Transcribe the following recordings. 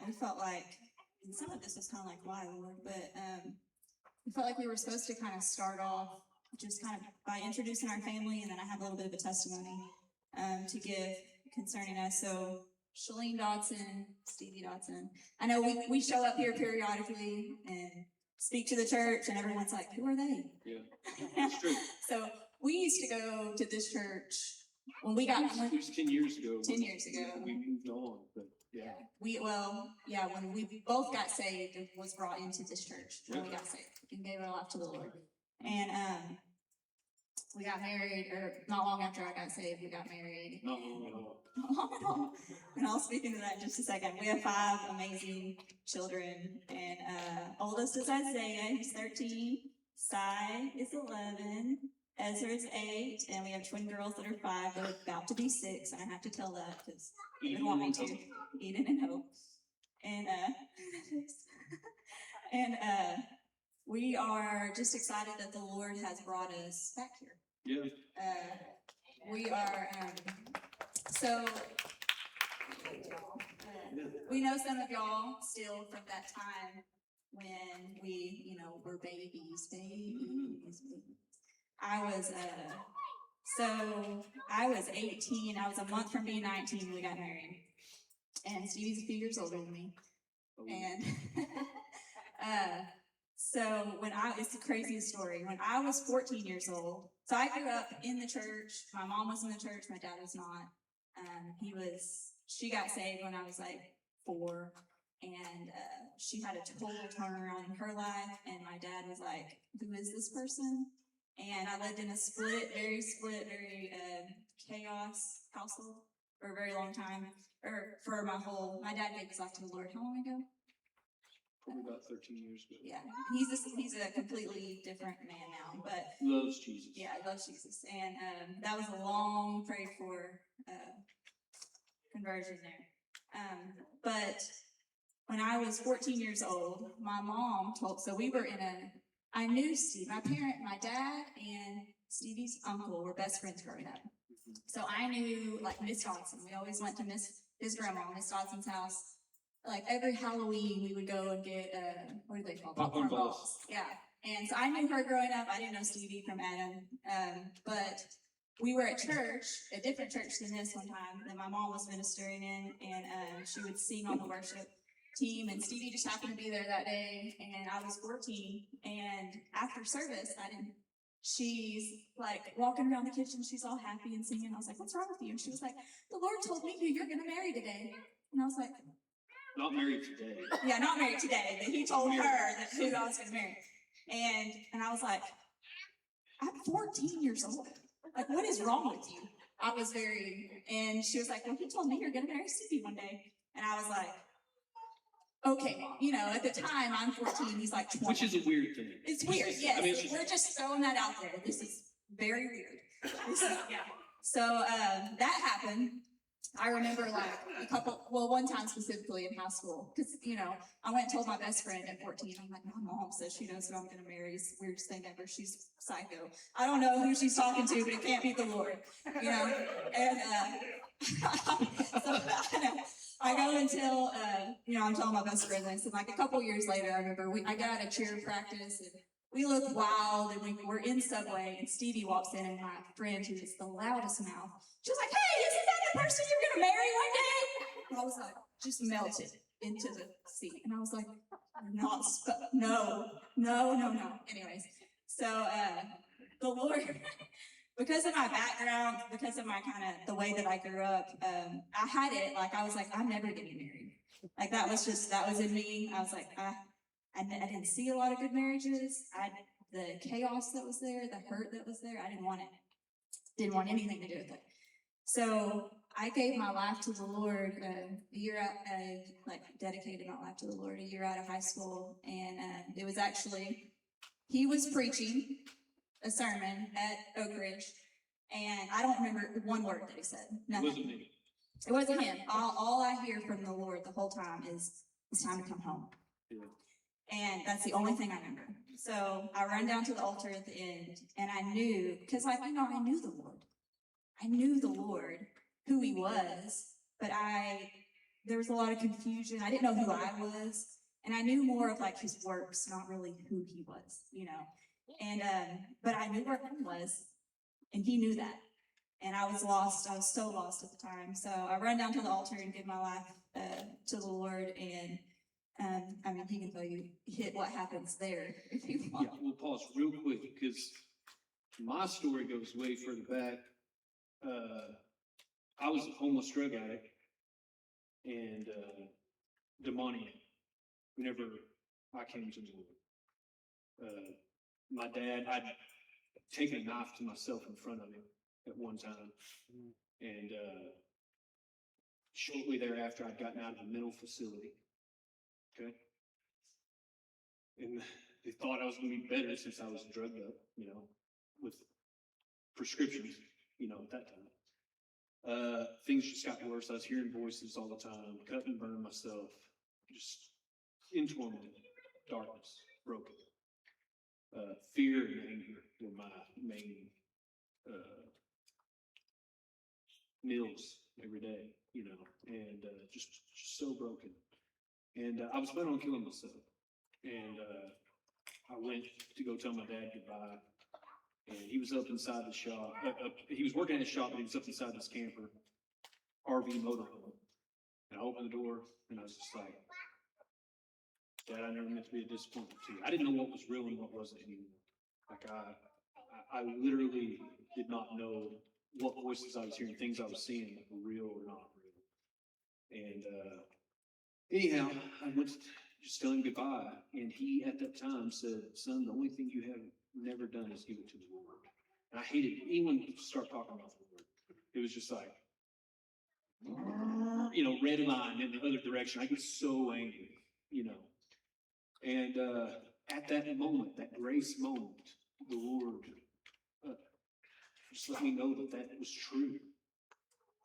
we felt like, and some of this was kind of like, why, Lord? But we felt like we were supposed to kind of start off just kind of by introducing our family, and then I have a little bit of a testimony to give concerning us. So Shalene Dodson, Stevie Dodson. I know we show up here periodically and speak to the church, and everyone's like, who are they? Yeah, that's true. So we used to go to this church when we got... It was 10 years ago. 10 years ago. We moved on, but yeah. When we both got saved, it was brought into this church when we got saved and gave our life to the Lord. And we got married, or not long after I got saved, we got married. Not long at all. Not long at all. And I'll speak into that in just a second. We have 5 amazing children, and oldest is Isaiah, he's 13. Sai is 11. Ezra is 8, and we have twin girls that are 5. They're about to be 6, and I have to tell that because they want me to. Eden and Hope. And we are just excited that the Lord has brought us back here. Yeah. We are, we know some of y'all still from that time when we, were babies. I was 18. I was a month from being 19 when we got married. And Stevie's a few years older than me. And it's the craziest story. When I was 14 years old, so I grew up in the church. My mom was in the church. My dad was not. She got saved when I was like 4. And she had a total turnaround in her life. And my dad was like, who is this person? And I lived in a very chaos household for a very long time. My dad gave his life to the Lord how long ago? Probably about 13 years ago. Yeah, he's a completely different man now, but loves Jesus. Yeah, loves Jesus, and that was a long prayed for conversion there. But when I was 14 years old, my mom I knew Steve. My dad and Stevie's uncle were best friends growing up. So I knew Miss Dodson. We always went to his grandma, Miss Dodson's house. Like every Halloween, we would go and get what do they call popcorn balls? Yeah. And so I knew her growing up. I didn't know Stevie from Adam, but we were at church, a different church than this one time that my mom was ministering in, and she would sing on the worship team, and Stevie just happened to be there that day, and I was 14, and after service, she's walking around the kitchen, she's all happy and singing. I was like, what's wrong with you? And she was like, the Lord told me who you're going to marry today. And I was like, not married today. Yeah, not married today, but he told her who I was going to marry. And I was like, I'm 14 years old. Like, what is wrong with you? And she was like, well, he told me you're going to marry Stevie one day. And I was like, okay, at the time, I'm 14, he's like 20. Which is a weird thing. It's weird, yes. We're just throwing that out there. This is very weird. So that happened. I remember one time specifically in high school, because, I went and told my best friend at 14, I'm like, my mom says she knows who I'm going to marry. It's the weirdest thing ever. She's psycho. I don't know who she's talking to, but it can't be the Lord, And so I go and tell, I'm telling my best friend this, and a couple years later, I remember I got out of cheer practice, and we look wild, and we're in Subway, and Stevie walks in, and my friend, who is the loudest mouth, she was like, hey, isn't that the person you're going to marry one day? And I was like, just melted into the seat. And I was like, no. Anyways, so the Lord, because of my background, because of my the way that I grew up, I had it, I was like, I'm never getting married. That was in me. I was like, I didn't see a lot of good marriages. The chaos that was there, the hurt that was there, I didn't want it. Didn't want anything to do with it. So I gave my life to the Lord a year out. I dedicated my life to the Lord a year out of high school, and it was actually he was preaching a sermon at Oak Ridge, and I don't remember one word that he said. Nothing. It wasn't me. It wasn't him. All I hear from the Lord the whole time is it's time to come home. Yeah. And that's the only thing I remember. So I ran down to the altar at the end, and I knew, because I knew the Lord. I knew the Lord, who he was, but I there was a lot of confusion. I didn't know who I was, and I knew more of like his works, not really who he was, you know. And but I knew where home was, and he knew that. And I was lost. I was so lost at the time. So I ran down to the altar and gave my life to the Lord. And I mean, he can tell you hit what happens there if you want. Yeah, we'll pause real quick because my story goes way further back. I was a homeless drug addict and demoniac whenever I came to the Lord. My dad, I'd taken a knife to myself in front of him at one time. And shortly thereafter, I'd gotten out of a mental facility. Okay. And they thought I was going to be better since I was drugged up, you know, with prescriptions, you know, at that time. Things just got worse. I was hearing voices all the time, cut and burn myself, just in torment, darkness, broken. Fear and anger were my main meals every day, you know, and just so broken. And I was planning on killing myself. And I went to go tell my dad goodbye. And he was up inside the shop. He was working at his shop, and he was up inside this camper, RV motorhome. And I opened the door, and I was just like, Dad, I never meant to be a disappointment to you. I didn't know what was real and what wasn't anymore. Like I literally did not know what voices I was hearing, things I was seeing that were real or not real. And anyhow, I went to just tell him goodbye. And he, at that time, said, son, the only thing you have never done is give it to the Lord. And I hated anyone to start talking about the Lord. It was just like, you know, red line in the other direction. I get so angry, you know. And at that moment, that grace moment, the Lord just let me know that that was true.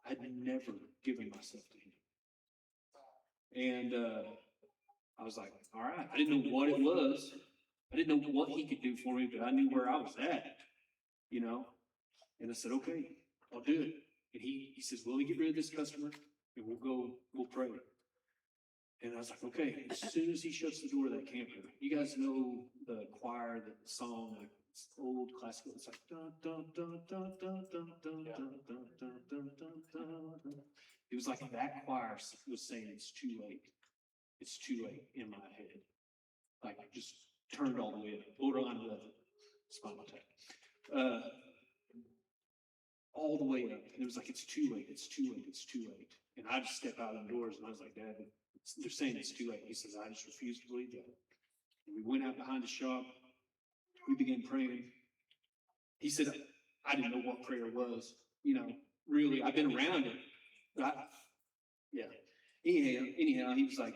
I'd never given myself to him. And I was like, all right. I didn't know what it was. I didn't know what he could do for me, but I knew where I was at, you know. And I said, okay, I'll do it. And he says, well, we get rid of this customer and we'll pray. And I was like, okay, as soon as he shuts the door of that camper, you guys know the choir, the song, like it's old classical, it's like dun dun dun dun dun dun dun dun dun dun dun dun dun. It was like that choir was saying it's too late. It's too late in my head. Like just turned all the way up, borderline 11, spinal tap. All the way up. And it was like, it's too late, it's too late, it's too late. And I just stepped out of the doors and I was like, Dad, they're saying it's too late. He says, I just refuse to believe that. And we went out behind the shop. We began praying. He said, I didn't know what prayer was. You know, really, I've been around it. But Anyhow, he was like,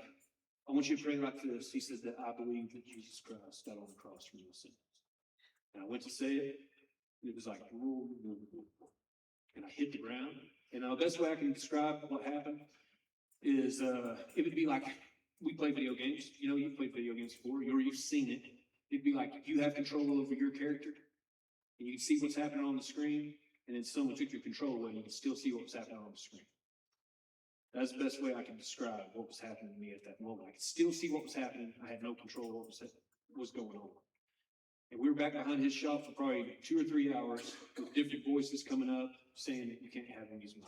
I want you to pray like this. He said that I believe that Jesus Christ died on the cross for your sins. And I went to say it. And it was like, and I hit the ground. And the best way I can describe what happened is it would be like we play video games. You know, you've played video games before, or you've seen it. It'd be like you have control over your character, and you can see what's happening on the screen, and then someone took your control away, and you can still see what was happening on the screen. That's the best way I can describe what was happening to me at that moment. I could still see what was happening. I had no control of what was going on. And we were back behind his shop for probably 2 or 3 hours with different voices coming up saying that you can't have him, he's mine.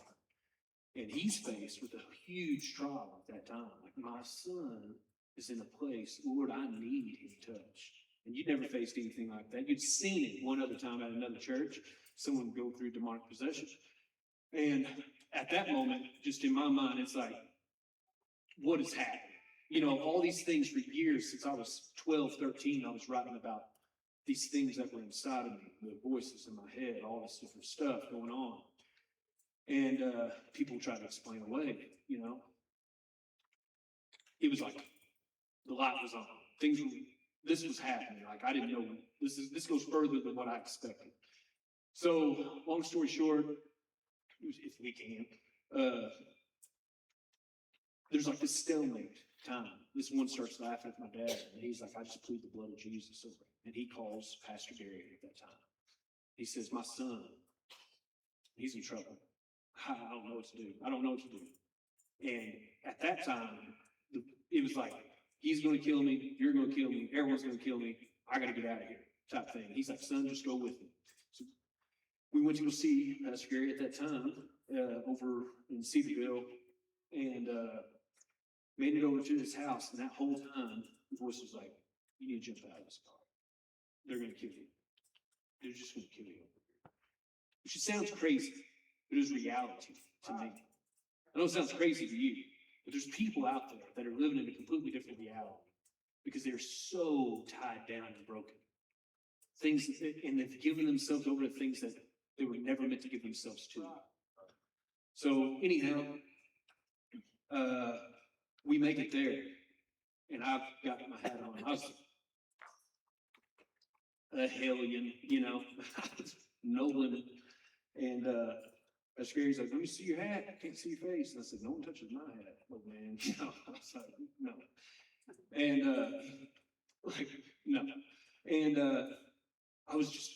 And he's faced with a huge trial at that time. Like, my son is in a place, Lord, I need his touch. And you'd never faced anything like that. You'd seen it one other time at another church, someone go through demonic possession. And at that moment, just in my mind, it's like, what is happening? You know, all these things for years, since I was 12, 13, I was writing about these things that were inside of me, the voices in my head, all this different stuff going on. And people try to explain away, you know. It was like the light was on. This was happening. Like, I didn't know, this goes further than what I expected. So, long story short, if we can, there's like this stalemate time. This one starts laughing at my dad, and he's like, I just plead the blood of Jesus over him. And he calls Pastor Gary at that time. He says, my son, he's in trouble. I don't know what to do. I don't know what to do. And at that time, it was like, he's gonna kill me, you're gonna kill me, everyone's gonna kill me, I gotta get out of here, type thing. He's like, son, just go with me. So we went to go see Pastor Gary at that time, over in Cedarville, and, made it over to his house, and that whole time, the voice was like, you need to jump out of this car. They're gonna kill you. They're just gonna kill you. Which sounds crazy, but it was reality to me. I know it sounds crazy to you, but there's people out there that are living in a completely different reality because they're so tied down and broken. Things, and they've given themselves over to things that they were never meant to give themselves to. So anyhow, we make it there, and I've got my hat on. I was a hellion, you know, no limit. And Pastor Gary's like, let me see your hat. I can't see your face. And I said, no one touches my hat. Oh man, you know, I was like, no. And like, no. And I was just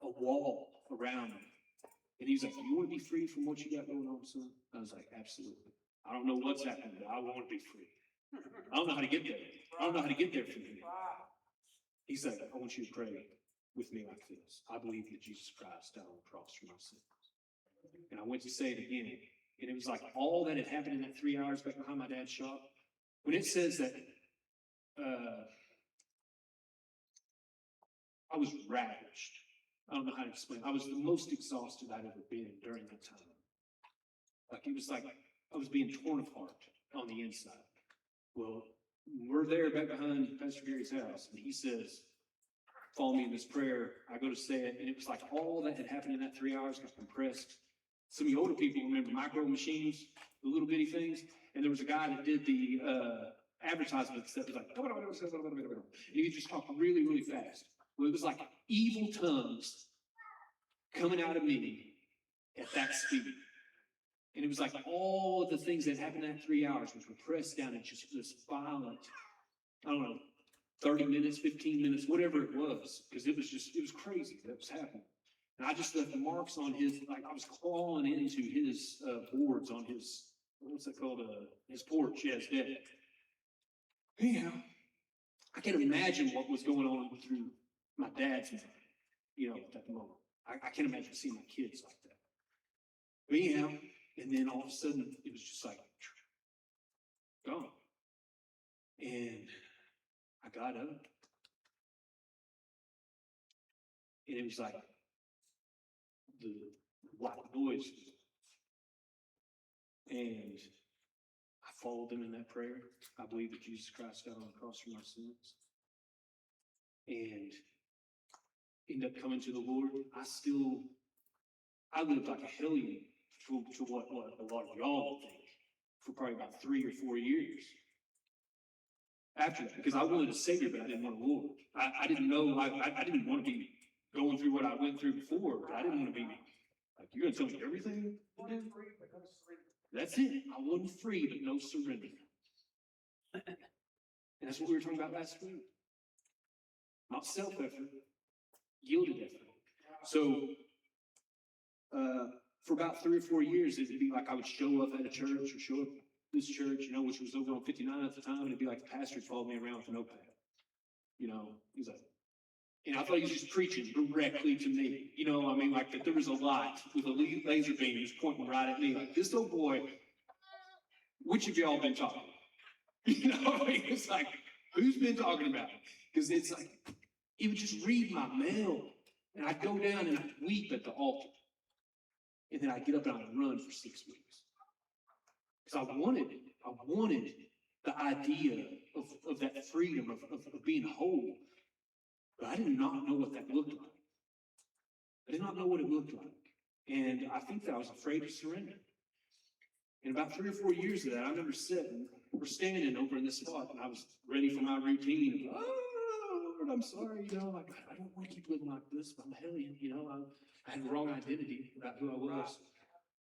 a wall around me. And he's like, you want to be free from what you got going on, son? I was like, absolutely. I don't know what's happening, but I want to be free. I don't know how to get there. I don't know how to get there from here. He's like, I want you to pray with me like this. I believe that Jesus Christ died on the cross for my sins. And I went to say it again. And it was like all that had happened in that 3 hours back behind my dad's shop. When it says that I was ravaged. I don't know how to explain. I was the most exhausted I'd ever been during that time. Like it was like I was being torn apart on the inside. Well, we're there back behind Pastor Gary's house, and he says, follow me in this prayer. I go to say it, and it was like all that had happened in that 3 hours got compressed. Some of you older people remember micro machines, the little bitty things, and there was a guy that did the advertisements that was like, and he could just talk really, really fast. Well, it was like evil tongues coming out of me at that speed. And it was like all of the things that happened in that 3 hours, which were pressed down and just this violent, I don't know, 30 minutes, 15 minutes, whatever it was, because it was crazy that was happening. And I just left marks on his, like I was clawing into his boards on his, what's that called, his porch, yeah, his deck. Anyhow, I can't imagine what was going on through my dad's mind, you know, at that moment. I can't imagine seeing my kids like that. But anyhow, and then all of a sudden, it was just like, gone. And I got up. And it was like, the white noise. And I followed them in that prayer. I believe that Jesus Christ died on the cross for my sins. And ended up coming to the Lord. I lived like a hellion to what a lot of y'all would think for probably about 3 or 4 years after that, because I wanted a Savior, but I didn't want a Lord. I didn't know, I didn't want to be going through what I went through before, but I didn't want to be like, you're going to tell me everything? That's it. I wasn't free, but no surrender. And that's what we were talking about last week. Not self-effort, yielded effort. So, for about 3 or 4 years, it'd be like I would show up at a church or show up at this church, you know, which was over on 59 at the time, and it'd be like the pastor followed me around with a notepad. You know, he's like, and I thought he was just preaching directly to me. You know, I mean, like that there was a light with a laser beam just pointing right at me. Like, this little boy, which of y'all been talking? You know, I mean, it's like, who's been talking about it? Because it's like, he would just read my mail, and I'd go down and I'd weep at the altar. And then I'd get up and I'd run for 6 weeks. Because I wanted the idea of that freedom, of being whole. But I did not know what that looked like. I did not know what it looked like. And I think that I was afraid to surrender. And about 3 or 4 years of that, I remember we're standing over in this spot, and I was ready for my routine. Oh, Lord, I'm sorry, you know, like, I don't want to keep living like this, but I'm a hellion, you know, I had the wrong identity about who I was.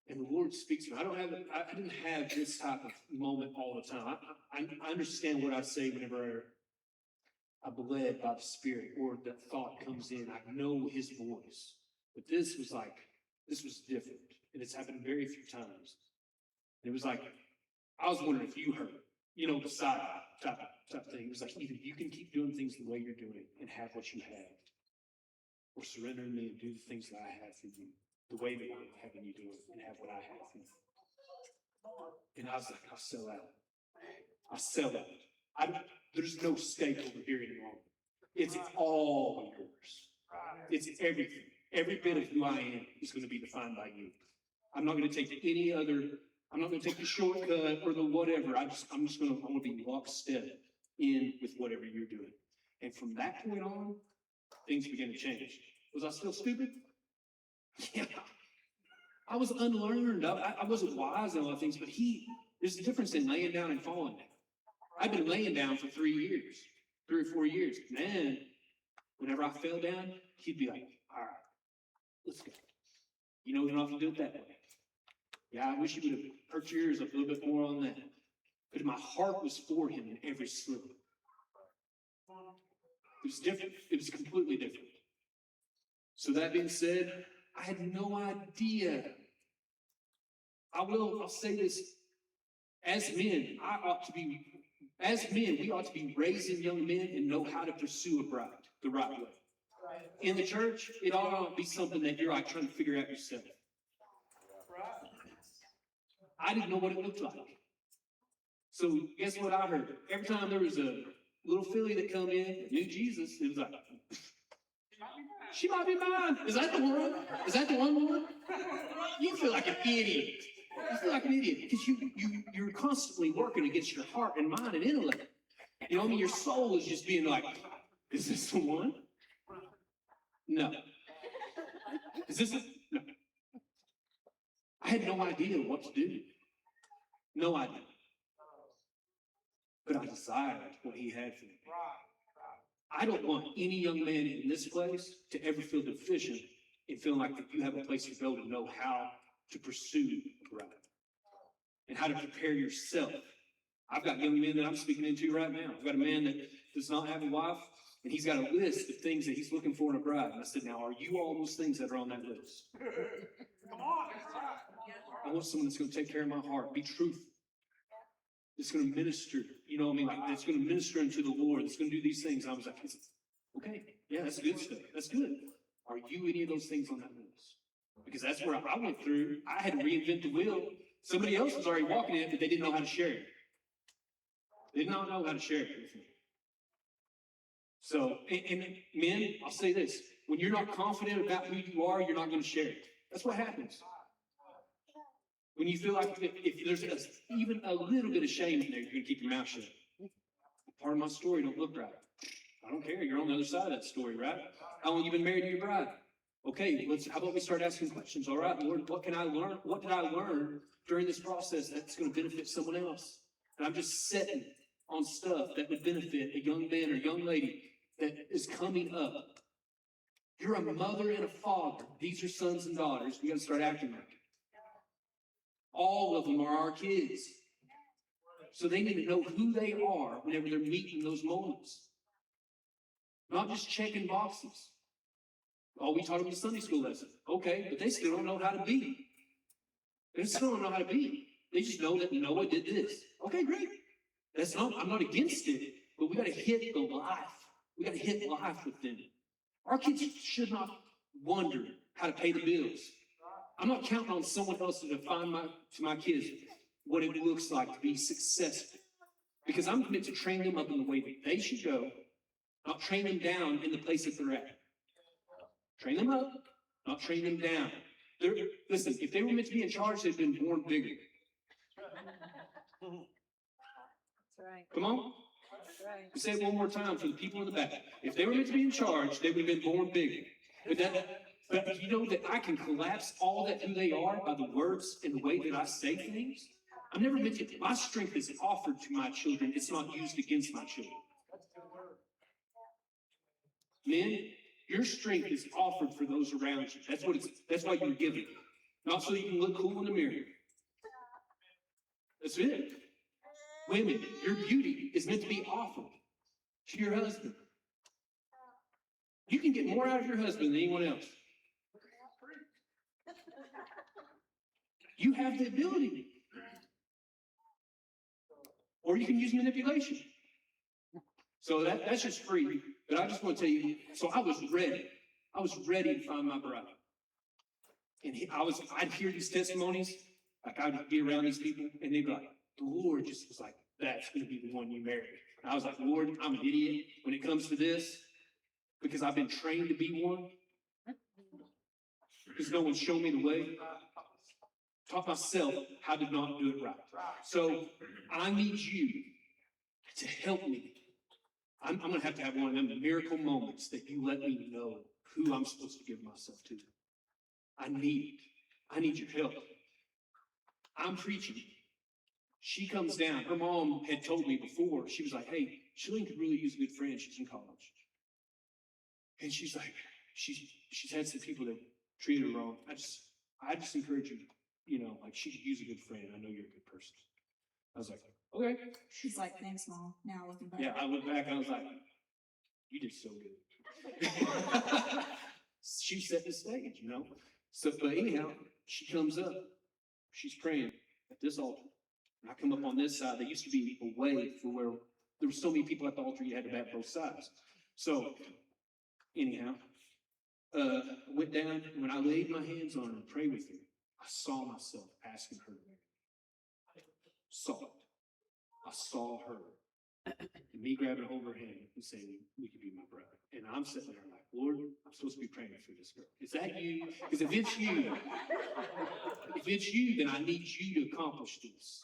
And the Lord speaks to me. I didn't have this type of moment all the time. I understand what I say whenever I'm led by the Spirit or that thought comes in. I know His voice. But this was different. And it's happened very few times. It was like I was wondering if you heard, the side type thing. It was like, either you can keep doing things the way you're doing it and have what you have, or surrender to me and do the things that I have for you, the way that I'm having you do it and have what I have for you. And I was like, I'll sell out. I'll sell out. There's no stake over here anymore. It's all yours. It's everything. Every bit of who I am is going to be defined by you. I'm not going to take I'm not going to take the shortcut or the whatever. I want to be lockstep in with whatever you're doing. And from that point on, things began to change. Was I still stupid? Yeah. I was unlearned. I wasn't wise in a lot of things, but there's a difference in laying down and falling down. I've been laying down for 3 or 4 years. Man, whenever I fell down, he'd be like, all right, let's go. We don't have to do it that way. Yeah, I wish you would have perked your ears up a little bit more on that. But my heart was for him in every slip. It was different. It was completely different. So that being said, I had no idea. I'll say this. As men, we ought to be raising young men and know how to pursue a bride the right way. In the church, it ought not be something that you're like trying to figure out yourself. I didn't know what it looked like. So guess what I heard? Every time there was a little filly that come in that knew Jesus, it was like, she might be mine. Is that the one? Is that the one, Lord? You feel like an idiot. You feel like an idiot because you're constantly working against your heart and mind and intellect. Your soul is just being like, is this the one? No. Is this it? No. I had no idea what to do. No idea. But I desired what he had for me. I don't want any young man in this place to ever feel deficient in feeling like that you have a place to go to know how to pursue a bride and how to prepare yourself. I've got young men that I'm speaking into right now. I've got a man that does not have a wife, and he's got a list of things that he's looking for in a bride. And I said, now, are you all those things that are on that list? Come on. I want someone that's going to take care of my heart, be truthful. That's going to minister, that's going to minister unto the Lord. That's going to do these things. And I was like, okay, yeah, that's good stuff. That's good. Are you any of those things on that list? Because that's where I went through. I had to reinvent the wheel. Somebody else was already walking it, but they didn't know how to share it. They did not know how to share it with me. So, and men, I'll say this. When you're not confident about who you are, you're not going to share it. That's what happens. When you feel like if there's even a little bit of shame in there, you're going to keep your mouth shut. Part of my story don't look right. I don't care. You're on the other side of that story, right? How long you been married to your bride? Okay, how about we start asking questions? All right, Lord, what can I learn? What did I learn during this process that's going to benefit someone else? And I'm just setting on stuff that would benefit a young man or young lady that is coming up. You're a mother and a father. These are sons and daughters. We got to start acting like it. All of them are our kids. So they need to know who they are whenever they're meeting those moments. Not just checking boxes. Oh, we taught them the Sunday school lesson. Okay, but they still don't know how to be. They still don't know how to be. They just know that Noah did this. Okay, great. I'm not against it, but we got to hit the life. We got to hit life with them. Our kids should not wonder how to pay the bills. I'm not counting on someone else to define to my kids what it looks like to be successful. Because I'm meant to train them up in the way that they should go, not train them down in the place that they're at. Train them up, not train them down. Listen, if they were meant to be in charge, they'd been born bigger. That's right. Come on. That's right. Say it one more time for the people in the back. If they were meant to be in charge, they would have been born bigger. But you know that I can collapse all that who they are by the words and the way that I say things? I'm never meant to. My strength is offered to my children. It's not used against my children. Men, your strength is offered for those around you. That's why you're given. Not so you can look cool in the mirror. That's it. Women, your beauty is meant to be offered to your husband. You can get more out of your husband than anyone else. You have the ability. or you can use manipulation. So that's just free. But I just want to tell you, so I was ready. I was ready to find my bride. And I'd hear these testimonies, like I'd be around these people, and they'd be like, the Lord just was like, that's going to be the one you marry. And I was like, Lord, I'm an idiot when it comes to this, because I've been trained to be one. Because no one showed me the way. Taught myself how to not do it right. So I need you to help me. I'm going to have one of them miracle moments that you let me know who I'm supposed to give myself to. I need your help. I'm preaching. She comes down. Her mom had told me before, she was like, hey, Shalene could really use a good friend. She's in college. And she's like, she's had some people that treated her wrong. I just encourage you, like she could use a good friend. I know you're a good person. I was like, okay. She's like, thanks, Mom. Now looking back. Yeah, I went back and I was like, you did so good. She set the stage, So, but anyhow, she comes up. She's praying at this altar. And I come up on this side. There used to be a way for where there were so many people at the altar you had to bat both sides. So, anyhow, I went down, and when I laid my hands on her and prayed with her, I saw myself asking her to marry me. Saw it. I saw her. And me grabbing hold of her hand and saying, we could be my bride. And I'm sitting there like, Lord, I'm supposed to be praying for this girl. Is that you? Because if it's you, then I need you to accomplish this.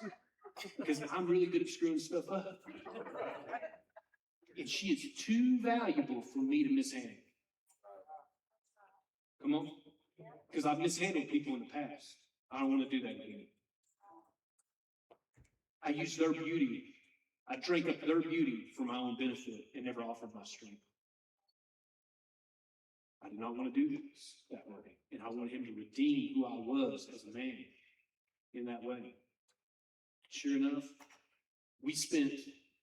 Because I'm really good at screwing stuff up. And she is too valuable for me to mishandle. Come on. Because I've mishandled people in the past. I don't want to do that again. I used their beauty. I drank up their beauty for my own benefit and never offered my strength. I did not want to do this that way. And I wanted him to redeem who I was as a man in that way. Sure enough, we spent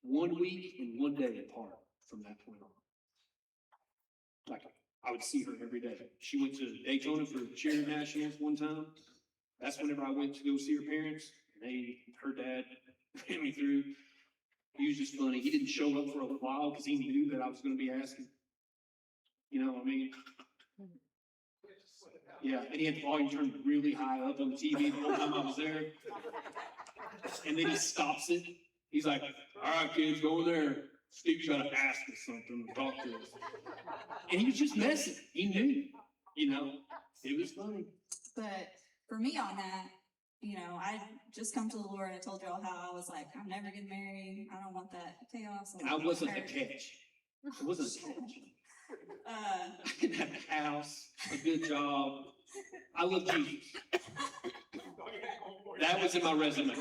1 week and 1 day apart from that point on. Like, I would see her every day. She went to Daytona for cheer nationals one time. That's whenever I went to go see her parents. And her dad ran me through. He was just funny. He didn't show up for a while because he knew that I was going to be asking. You know what I mean? Yeah, and he had the volume turned really high up on the TV the whole time I was there. And then he stops it. He's like, all right, kids, go in there. Steve's got to ask us something and talk to us. And he was just messing. He knew, it was funny. But for me on that, I just come to the Lord. I told y'all how I was like, I'm never getting married. I don't want that chaos. And I wasn't a catch. I wasn't a catch. I didn't have a house, a good job. I love Jesus. That was in my resume. It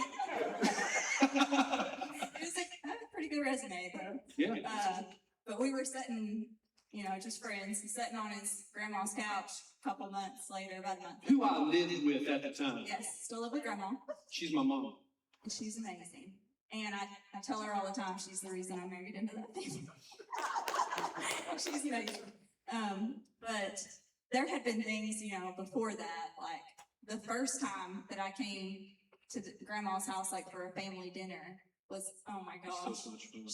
was a pretty good resume, though. Yeah. But we were sitting, just friends, sitting on his grandma's couch a couple months later, about a month. Who I lived with at the time. Yes, still live with grandma. She's my mom. And she's amazing. And I tell her all the time she's the reason I married into that family. She's amazing. But there had been things, before that, like the first time that I came to grandma's house, like for a family dinner, was, oh my gosh. So much fun.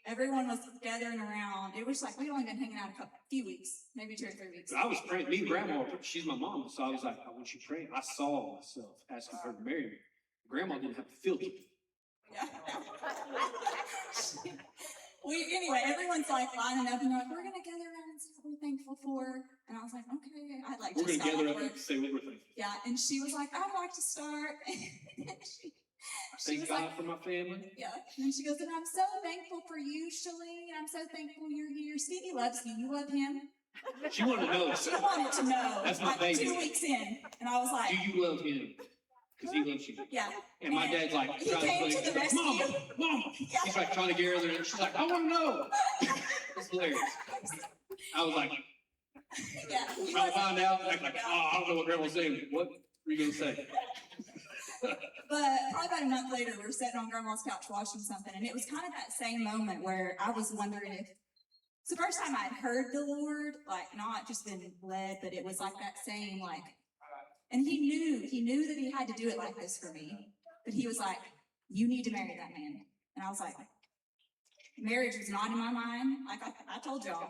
Everyone was gathering around. It was like we'd only been hanging out a few weeks, maybe 2 or 3 weeks. I was praying, me and grandma, she's my mom, so I was like, I want you praying. I saw myself asking her to marry me. Grandma didn't have to filter. Yeah. Anyway, everyone's like lining up and they're like, we're gonna gather around and say what we're thankful for. And I was like, okay, I'd like We're to going to start. gather up and say what we're thankful. Yeah, and she was like, I'd like to start. she Thank was God like, for my family. yeah. And then she goes, and I'm so thankful for you, Shalene. I'm so thankful you're here. Stevie loves you. You love him. She wanted to know. She wanted to know. That's my like baby. 2 weeks in. And I was like, Do you love him? Because he loves you. yeah. And my dad's like, He trying came to to the play, rescue. Mama. Yeah. He's like trying to get her there, and she's like, I want to know. It's hilarious. I was like, Yeah. he trying to was- find out. Like, I don't know what grandma's saying. What were you going to say? But probably about a month later, we were sitting on grandma's couch watching something, and it was kind of that same moment where I was wondering if it's the first time I'd heard the Lord, like not just been led, but it was like that same, like, and he knew that he had to do it like this for me. But he was like, you need to marry that man. And I was like, marriage was not in my mind. Like I told y'all,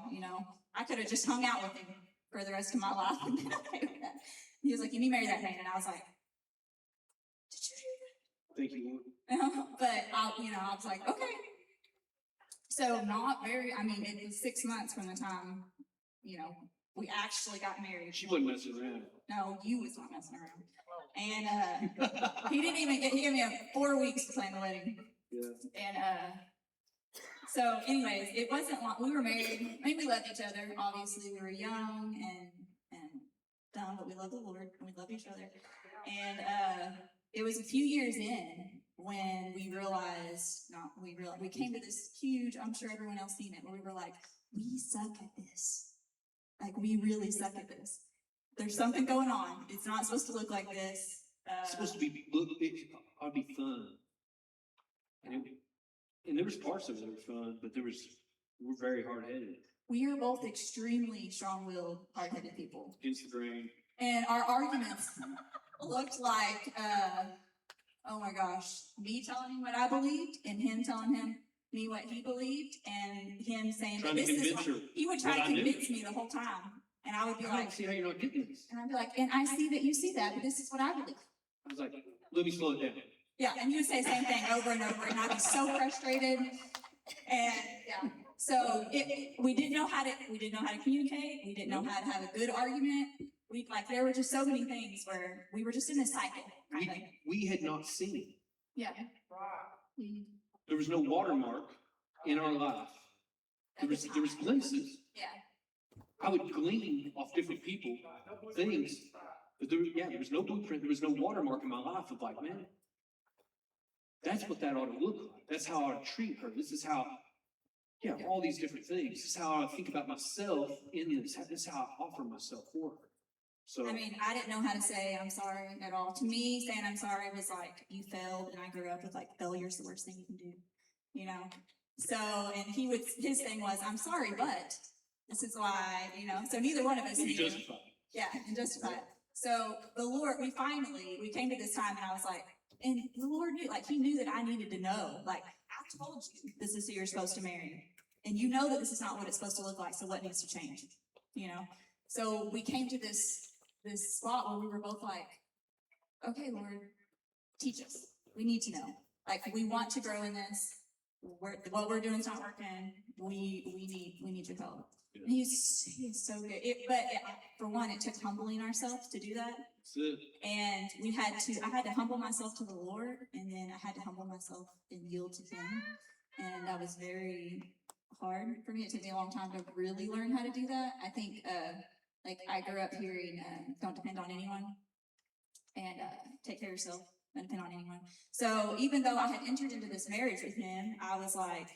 I could have just hung out with him for the rest of my life and been okay with that. He was like, you need to marry that man. And I was like, did you do that? Thank you, Lord. But I was like, okay. So not very, it was 6 months from the time, we actually got married. She wasn't messing around. No, you was not messing around. And he gave me 4 weeks to plan the wedding. Yeah. And so anyways, it wasn't long. We were married. We loved each other. Obviously, we were young and dumb, but we loved the Lord and we loved each other. And it was a few years in when we we came to this huge, I'm sure everyone else seen it, where we were like, we suck at this. Like, we really suck at this. There's something going on. It's not supposed to look like this. It's supposed to be, ought to be fun. And there was parts of it that were fun, but we're very hard-headed. We are both extremely strong-willed, hard-headed people. Against the grain. And our arguments looked like, oh my gosh, me telling him what I believed and him telling me what he believed and him saying that this is what he would try to convince me the whole time. And I would be I like, don't see how you're not getting this. and I'd be like, and I see that you see that, but this is what I believe. I was like, let me slow it down. Yeah, and you would say the same thing over and over, and I'd be so frustrated. And yeah, so we didn't know how to communicate. We didn't know how to have a good argument. There were just so many things where we were just in this cycle. Kind of. We had not seen. Yeah. There was no watermark in our life. There was glimpses. Yeah. I would glean off different people, things, but there was no blueprint. There was no watermark in my life of like, man, that's what that ought to look like. That's how I ought to treat her. This is how, all these different things. This is how I think about myself in this. This is how I offer myself for her. So I didn't know how to say I'm sorry at all. To me, saying I'm sorry was like, you failed, and I grew up with like, failure's the worst thing you can do, So, and his thing was, I'm sorry, but this is why, so neither one of us be knew. justified. Yeah, and justified. So the Lord, we came to this time, and I was like, and the Lord knew, he knew that I needed to know, I told you this is who you're supposed to marry. And you know that this is not what it's supposed to look like, so what needs to change, So we came to this spot where we were both like, okay, Lord, teach us. We need to know. We want to grow in this. What we're doing is not working. We need your help. Yeah. And he's so good. For one, it took humbling ourselves to do that. That's it. And I had to humble myself to the Lord, and then I had to humble myself and yield to him. And that was very hard for me. It took me a long time to really learn how to do that. I think, I grew up hearing, don't depend on anyone, and take care of yourself, don't depend on anyone. So even though I had entered into this marriage with him, I was like,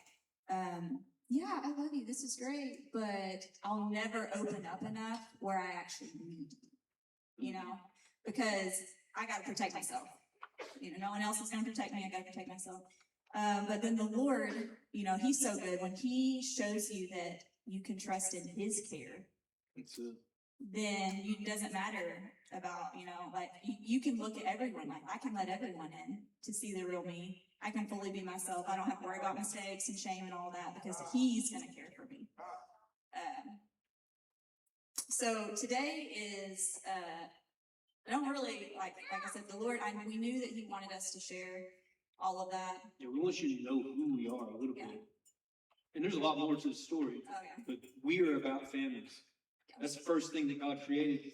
yeah, I love you, this is great, but I'll never open up enough where I actually need you, because I got to protect myself. No one else is going to protect me, I got to protect myself. But then the Lord, he's so good. When he shows you that you can trust in his care, That's it. then it doesn't matter about, you can look at everyone. I can let everyone in to see the real me. I can fully be myself. I don't have to worry about mistakes and shame and all that because he's going to care for me. So today is, I don't really, like I said, the Lord, we knew that he wanted us to share all of that. Yeah, we want you to know who we are a little Yeah. bit. And there's a lot more to the story, Oh, yeah. but we are about families. That's the first thing that God created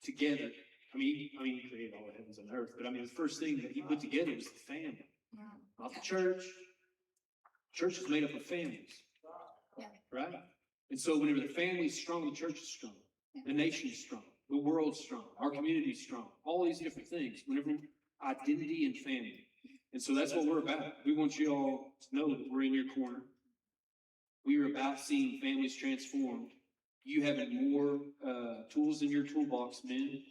together. He created all the heavens and earth, but the first thing that he put together was the family, not the church. Church is made up of families. Yeah. Right? And so whenever the family is strong, the church is strong. The nation is strong. The world's strong. Our community is strong. All these different things. Whenever identity and family. And so that's what we're about. We want you all to know that we're in your corner. We are about seeing families transformed. You having more tools in your toolbox, men,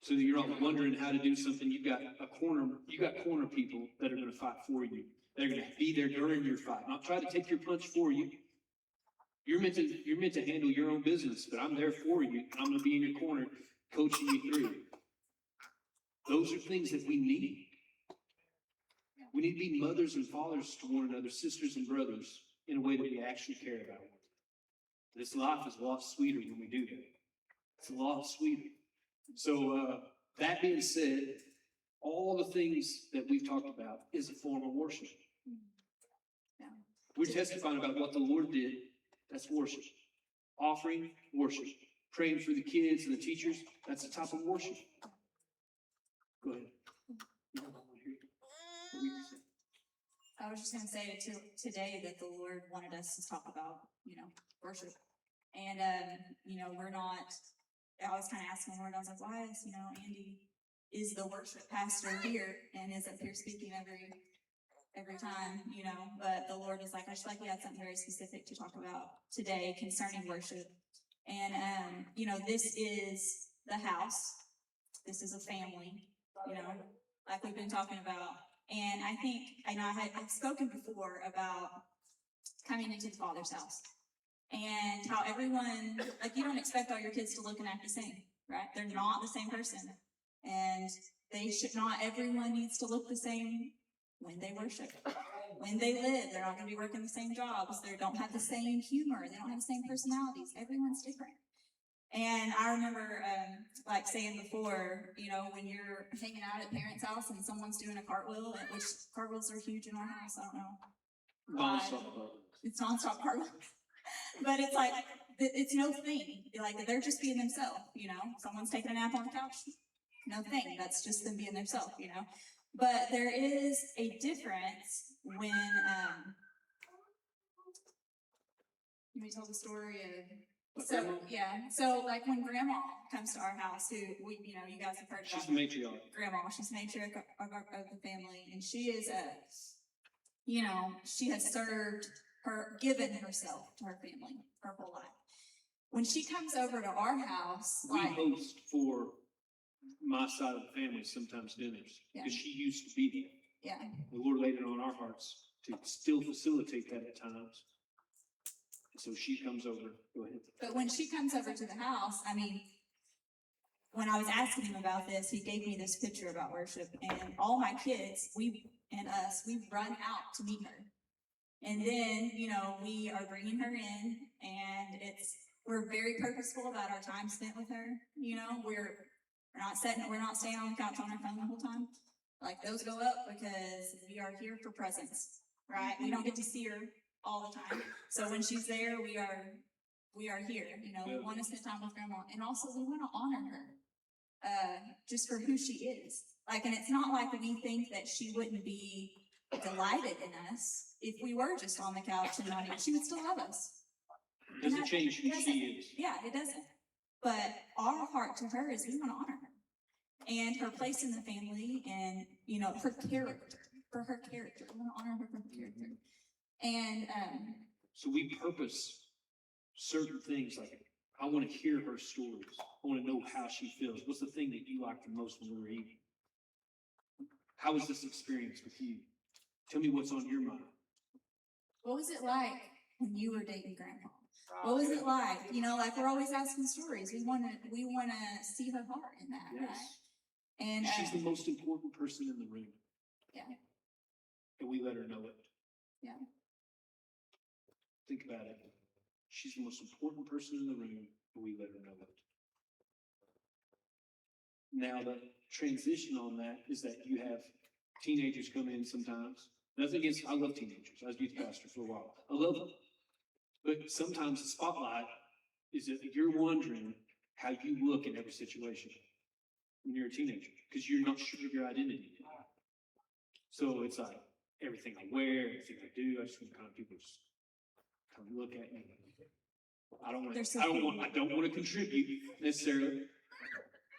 so that you're not wondering how to do something. You've got corner people that are going to fight for you. They're going to be there during your fight, not try to take your punch for you. You're meant to handle your own business, but I'm there for you. I'm going to be in your corner, coaching you through. Those are things that we need. We need to be mothers and fathers to one another, sisters and brothers, in a way that we actually care about one another. This life is a lot sweeter when we do that. It's a lot sweeter. So, that being said, all the things that we've talked about is a form of worship. Yeah. We're testifying about what the Lord did. That's worship. Offering, worship. Praying for the kids and the teachers, that's a type of worship. Go ahead. What were you gonna say? I was just gonna say today that the Lord wanted us to talk about, worship. And, we're not, I was kind of asking the Lord, I was like, why is, Andy is the worship pastor here and is up here speaking every time, but the Lord was like, I just feel like we had something very specific to talk about today concerning worship. And, this is the house. This is a family, like we've been talking about. And I think, I've spoken before about coming into the Father's house and how everyone, like, you don't expect all your kids to look and act the same, right? They're not the same person. And they should not, everyone needs to look the same when they worship. When they live, they're not going to be working the same jobs. They don't have the same humor. They don't have the same personalities. Everyone's different. And I remember, like saying before, when you're hanging out at parents' house and someone's doing a cartwheel, which cartwheels are huge in our house, I don't know. Non-stop. It's nonstop cartwheels. But it's like, it's no thing. Like, they're just being themselves, Someone's taking a nap on the couch. No thing. That's just them being themselves, But there is a difference when, let me tell the story of, so like when Grandma comes to our house, who you guys have heard She's about. the matriarch. Grandma, she's the matriarch of the family, and she is she has given herself to her family her whole life. When she comes over to our house, We host for my side of the family sometimes dinners, because she used to be there. yeah, The Lord laid it on our hearts to still facilitate that at times. So she comes over. Go ahead. but when she comes over to the house, when I was asking him about this, he gave me this picture about worship, and all my kids, we run out to meet her. And then, we are bringing her in, and we're very purposeful about our time spent with her. We're not staying on the couch on our phone the whole time. Like, those go up because we are here for presence, right? We don't get to see her all the time. So when she's there, we are here. We want to spend time with Grandma, and also we want to honor her, just for who she is. Like, and it's not like we think that she wouldn't be delighted in us if we were just on the couch and not even. She would still love us. It doesn't change who she is. Yeah, it doesn't. But our heart to her is we want to honor her and her place in the family, and her character. For her character, we want to honor her for her character. And so we purpose certain things, like I want to hear her stories. I want to know how she feels. What's the thing that you like the most when we were eating? How was this experience with you? Tell me what's on your mind. What was it like when you were dating Grandpa? What was it like? Like, we're always asking stories. We want to see her heart in that, Yes. right? And She's the most important person in the room. Yeah. And we let her know it. Yeah. Think about it. She's the most important person in the room, and we let her know it. Now, the transition on that is that you have teenagers come in sometimes. Nothing against, I love teenagers. I was youth pastor for a while. I love them. But sometimes the spotlight is that you're wondering how you look in every situation when you're a teenager, because you're not sure of your identity yet. So it's like everything I wear, everything I do, I just want kind of people just kind of look at me. I don't want to contribute necessarily,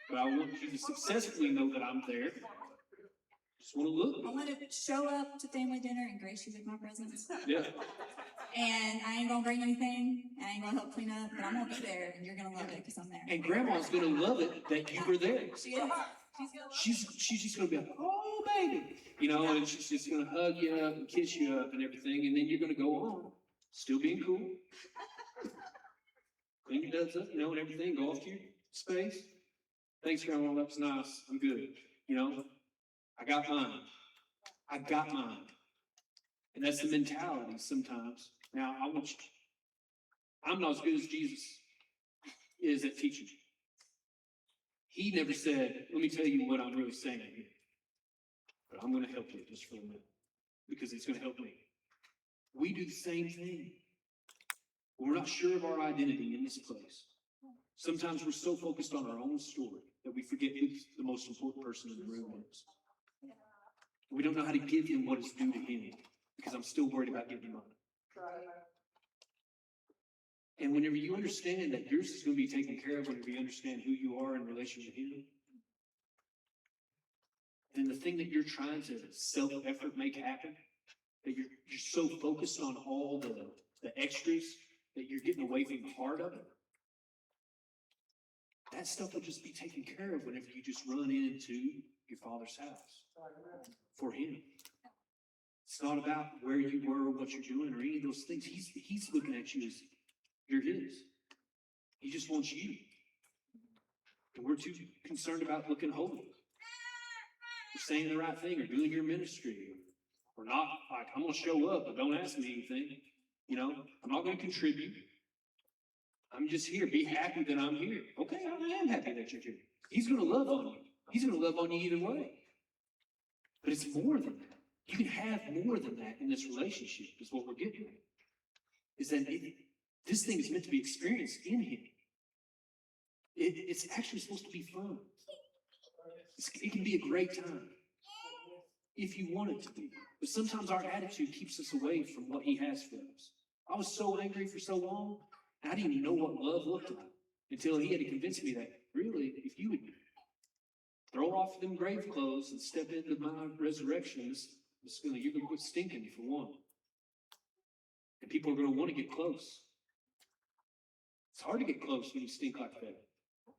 but I want you to successfully know that I'm there. Just want to look. I want to show up to family dinner and grace you with my presence. Yeah. And I ain't gonna bring anything. I ain't gonna help clean up, but I'm gonna be there, and you're gonna love it because I'm there. And Grandma's gonna love it that you were there. She is. She's gonna love She's just gonna be like, oh baby, and she's just gonna hug you up and kiss you up and everything, and then you're gonna go on, still being cool, clean your duds up, and everything. Go off to your space. Thanks, Grandma. That's nice. I'm good. I got mine. I got mine. And that's the mentality sometimes. Now, I'm not as good as Jesus is at teaching. He never said, let me tell you what I'm really saying here. But I'm going to help you just for a minute because it's going to help me. We do the same thing. We're not sure of our identity in this place. Sometimes we're so focused on our own story that we forget who the most important person in the room is. We don't know how to give him what is due to him because I'm still worried about giving him money. And whenever you understand that yours is going to be taken care of, whenever you understand who you are in relation to him, then the thing that you're trying to self-effort make happen, that you're so focused on all the extras that you're getting away from the heart of it, that stuff will just be taken care of whenever you just run into your Father's house for him. It's not about where you were or what you're doing or any of those things. He's looking at you as you're his. He just wants you. And we're too concerned about looking holy, or saying the right thing, or doing your ministry, or not. Like, I'm going to show up, but don't ask me anything. You know, I'm not going to contribute. I'm just here. Be happy that I'm here. Okay, I am happy that you're here. He's going to love on you. He's going to love on you either way. But it's more than that. You can have more than that in this relationship, is what we're getting at. Is that this thing is meant to be experienced in him. It's actually supposed to be fun. It can be a great time if you want it to be. But sometimes our attitude keeps us away from what he has for us. I was so angry for so long, I didn't even know what love looked like until he had to convince me that, really, if you would throw off them grave clothes and step into my resurrection, you're going to quit stinking for one. And people are going to want to get close. It's hard to get close when you stink like that,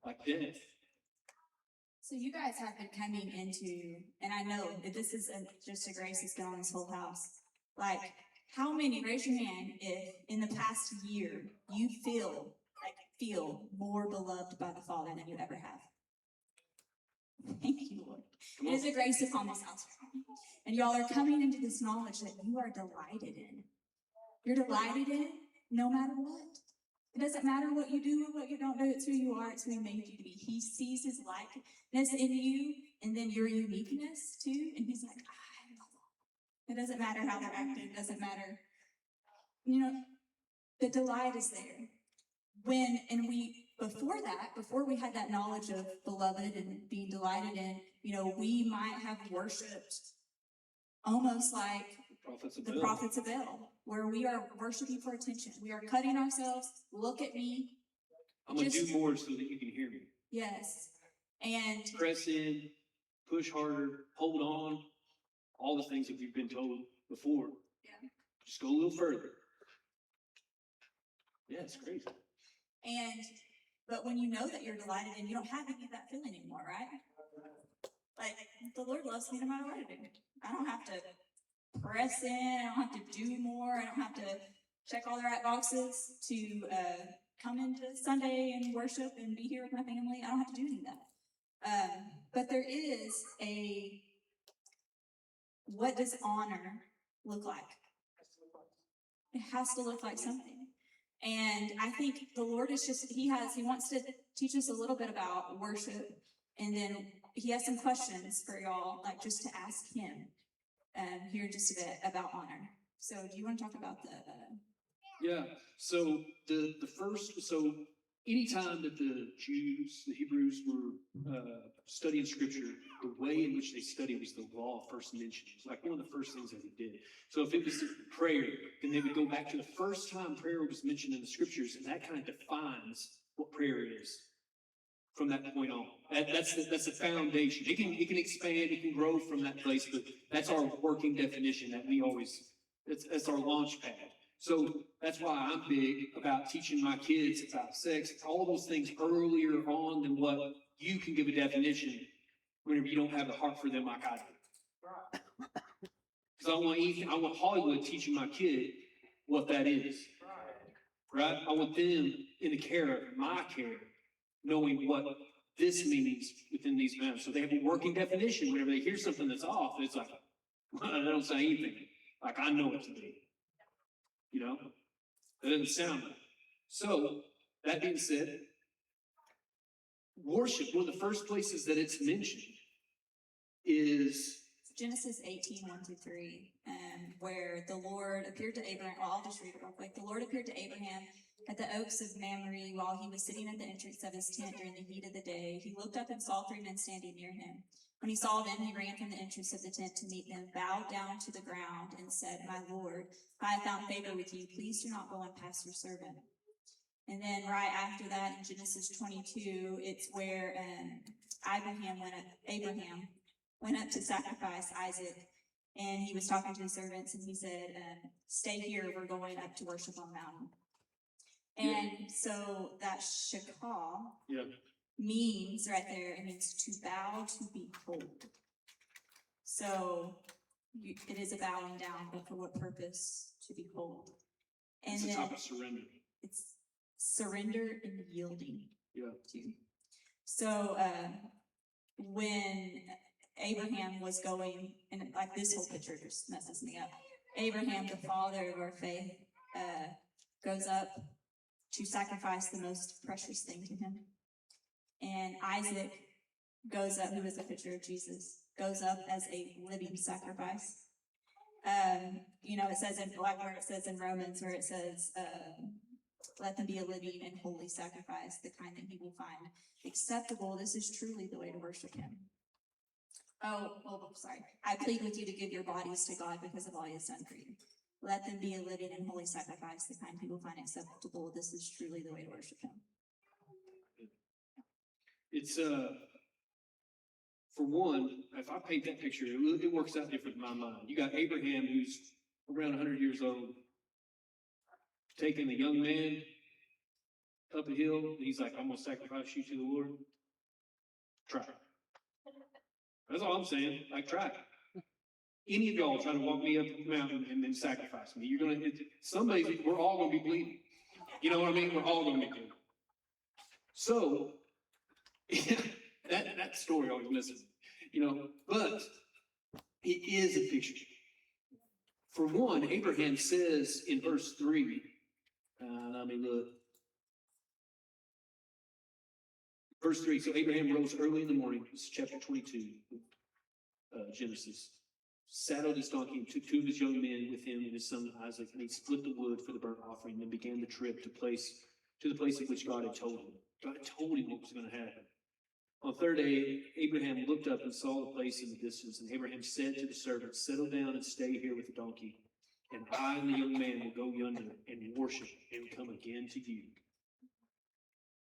like death. So you guys have been coming into, and I know that this is just a grace that's been on this whole house. Like, how many, raise your hand, if in the past year you feel more beloved by the Father than you ever have? Thank you, Lord. It is a grace upon this house. And y'all are coming into this knowledge that you are delighted in. You're delighted in it no matter what. It doesn't matter what you do or what you don't do. It's who you are. It's who he made you to be. He sees his likeness in you and then your uniqueness too. And he's like, I love them. It doesn't matter how they're acting. It doesn't matter. You know, the delight is there. Before we had that knowledge of beloved and being delighted in, you know, we might have worshipped almost like the prophets of Baal, where we are worshiping for attention. We are cutting ourselves. Look at me. I'm going to do more so that you can hear me. Yes. And press in, push harder, hold on, all the things that we've been told before. Yeah. Just go a little further. Yeah, it's crazy. But when you know that you're delighted and you don't have any of that feeling anymore, right? Like, the Lord loves me no matter what I do. I don't have to press in. I don't have to do more. I don't have to check all the right boxes to come into Sunday and worship and be here with my family. I don't have to do any of that. But there is what does honor look like? It has to look like something. And I think the Lord is he wants to teach us a little bit about worship. And then he has some questions for y'all, like just to ask him here in just a bit about honor. So do you want to talk about Yeah. So anytime that the Hebrews were studying scripture, the way in which they studied was the law first mentioned. It was like one of the first things that they did. So if it was prayer, then they would go back to the first time prayer was mentioned in the scriptures, and that kind of defines what prayer is from that point on. That's the foundation. It can expand, it can grow from that place, but that's our working definition that we always, that's our launch pad. So that's why I'm big about teaching my kids about sex, all those things earlier on than what you can give a definition whenever you don't have the heart for them like I do. Because I want Hollywood teaching my kid what that is. Right? I want them in the care of my care, knowing what this means within these bounds. So they have a working definition. Whenever they hear something that's off, it's like, They don't say anything like I know it to be. You know? That doesn't sound right. So, that being said, worship, one of the first places that it's mentioned is Genesis 18, 1-3, where the Lord appeared to Abraham. Well, I'll just read it real quick. The Lord appeared to Abraham at the oaks of Mamre while he was sitting at the entrance of his tent during the heat of the day. He looked up and saw 3 men standing near him. When he saw them, he ran from the entrance of the tent to meet them, bowed down to the ground, and said, "My Lord, I have found favor with you. Please do not go on past your servant." And then right after that, in Genesis 22, it's where Abraham went up to sacrifice Isaac, and he was talking to his servants, and he said, "Stay here. We're going up to worship on the mountain." And so that shakah yeah, means right there, it means to bow, to behold. So it is a bowing down, but for what purpose? To behold. And it's a then type of surrender. it's surrender and yielding. Yeah. Too. So when Abraham was going, and like this whole picture just messes me up. Abraham, the father of our faith, goes up to sacrifice the most precious thing to him. And Isaac goes up, who is a picture of Jesus, goes up as a living sacrifice. You know, it says in like where it says in Romans, where it says, let them be a living and holy sacrifice, the kind that he will find acceptable. This is truly the way to worship him. Sorry. I plead with you to give your bodies to God because of all he has done for you. Let them be a living and holy sacrifice, the kind he will find acceptable. This is truly the way to worship him. It's, for one, if I paint that picture, it works out different in my mind. You got Abraham, who's around 100 years old, taking a young man up a hill, and he's like, "I'm going to sacrifice you to the Lord." Try it. That's all I'm saying. Like, try it. Any of y'all try to walk me up the mountain and then sacrifice me. You're going to, somebody, we're all going to be bleeding. You know what I mean? We're all going to be bleeding. So, that story always misses, you know, but it is a picture. For one, Abraham says in verse 3, let me look. Verse 3, so Abraham rose early in the morning, this is chapter 22, Genesis, saddled his donkey and took 2 of his young men with him and his son Isaac, and he split the wood for the burnt offering, and then began the trip to the place of which God had told him. God had told him what was going to happen. On the 3rd day, Abraham looked up and saw the place in the distance, and Abraham said to the servants, "Settle down and stay here with the donkey, and I and the young man will go yonder and worship and come again to you."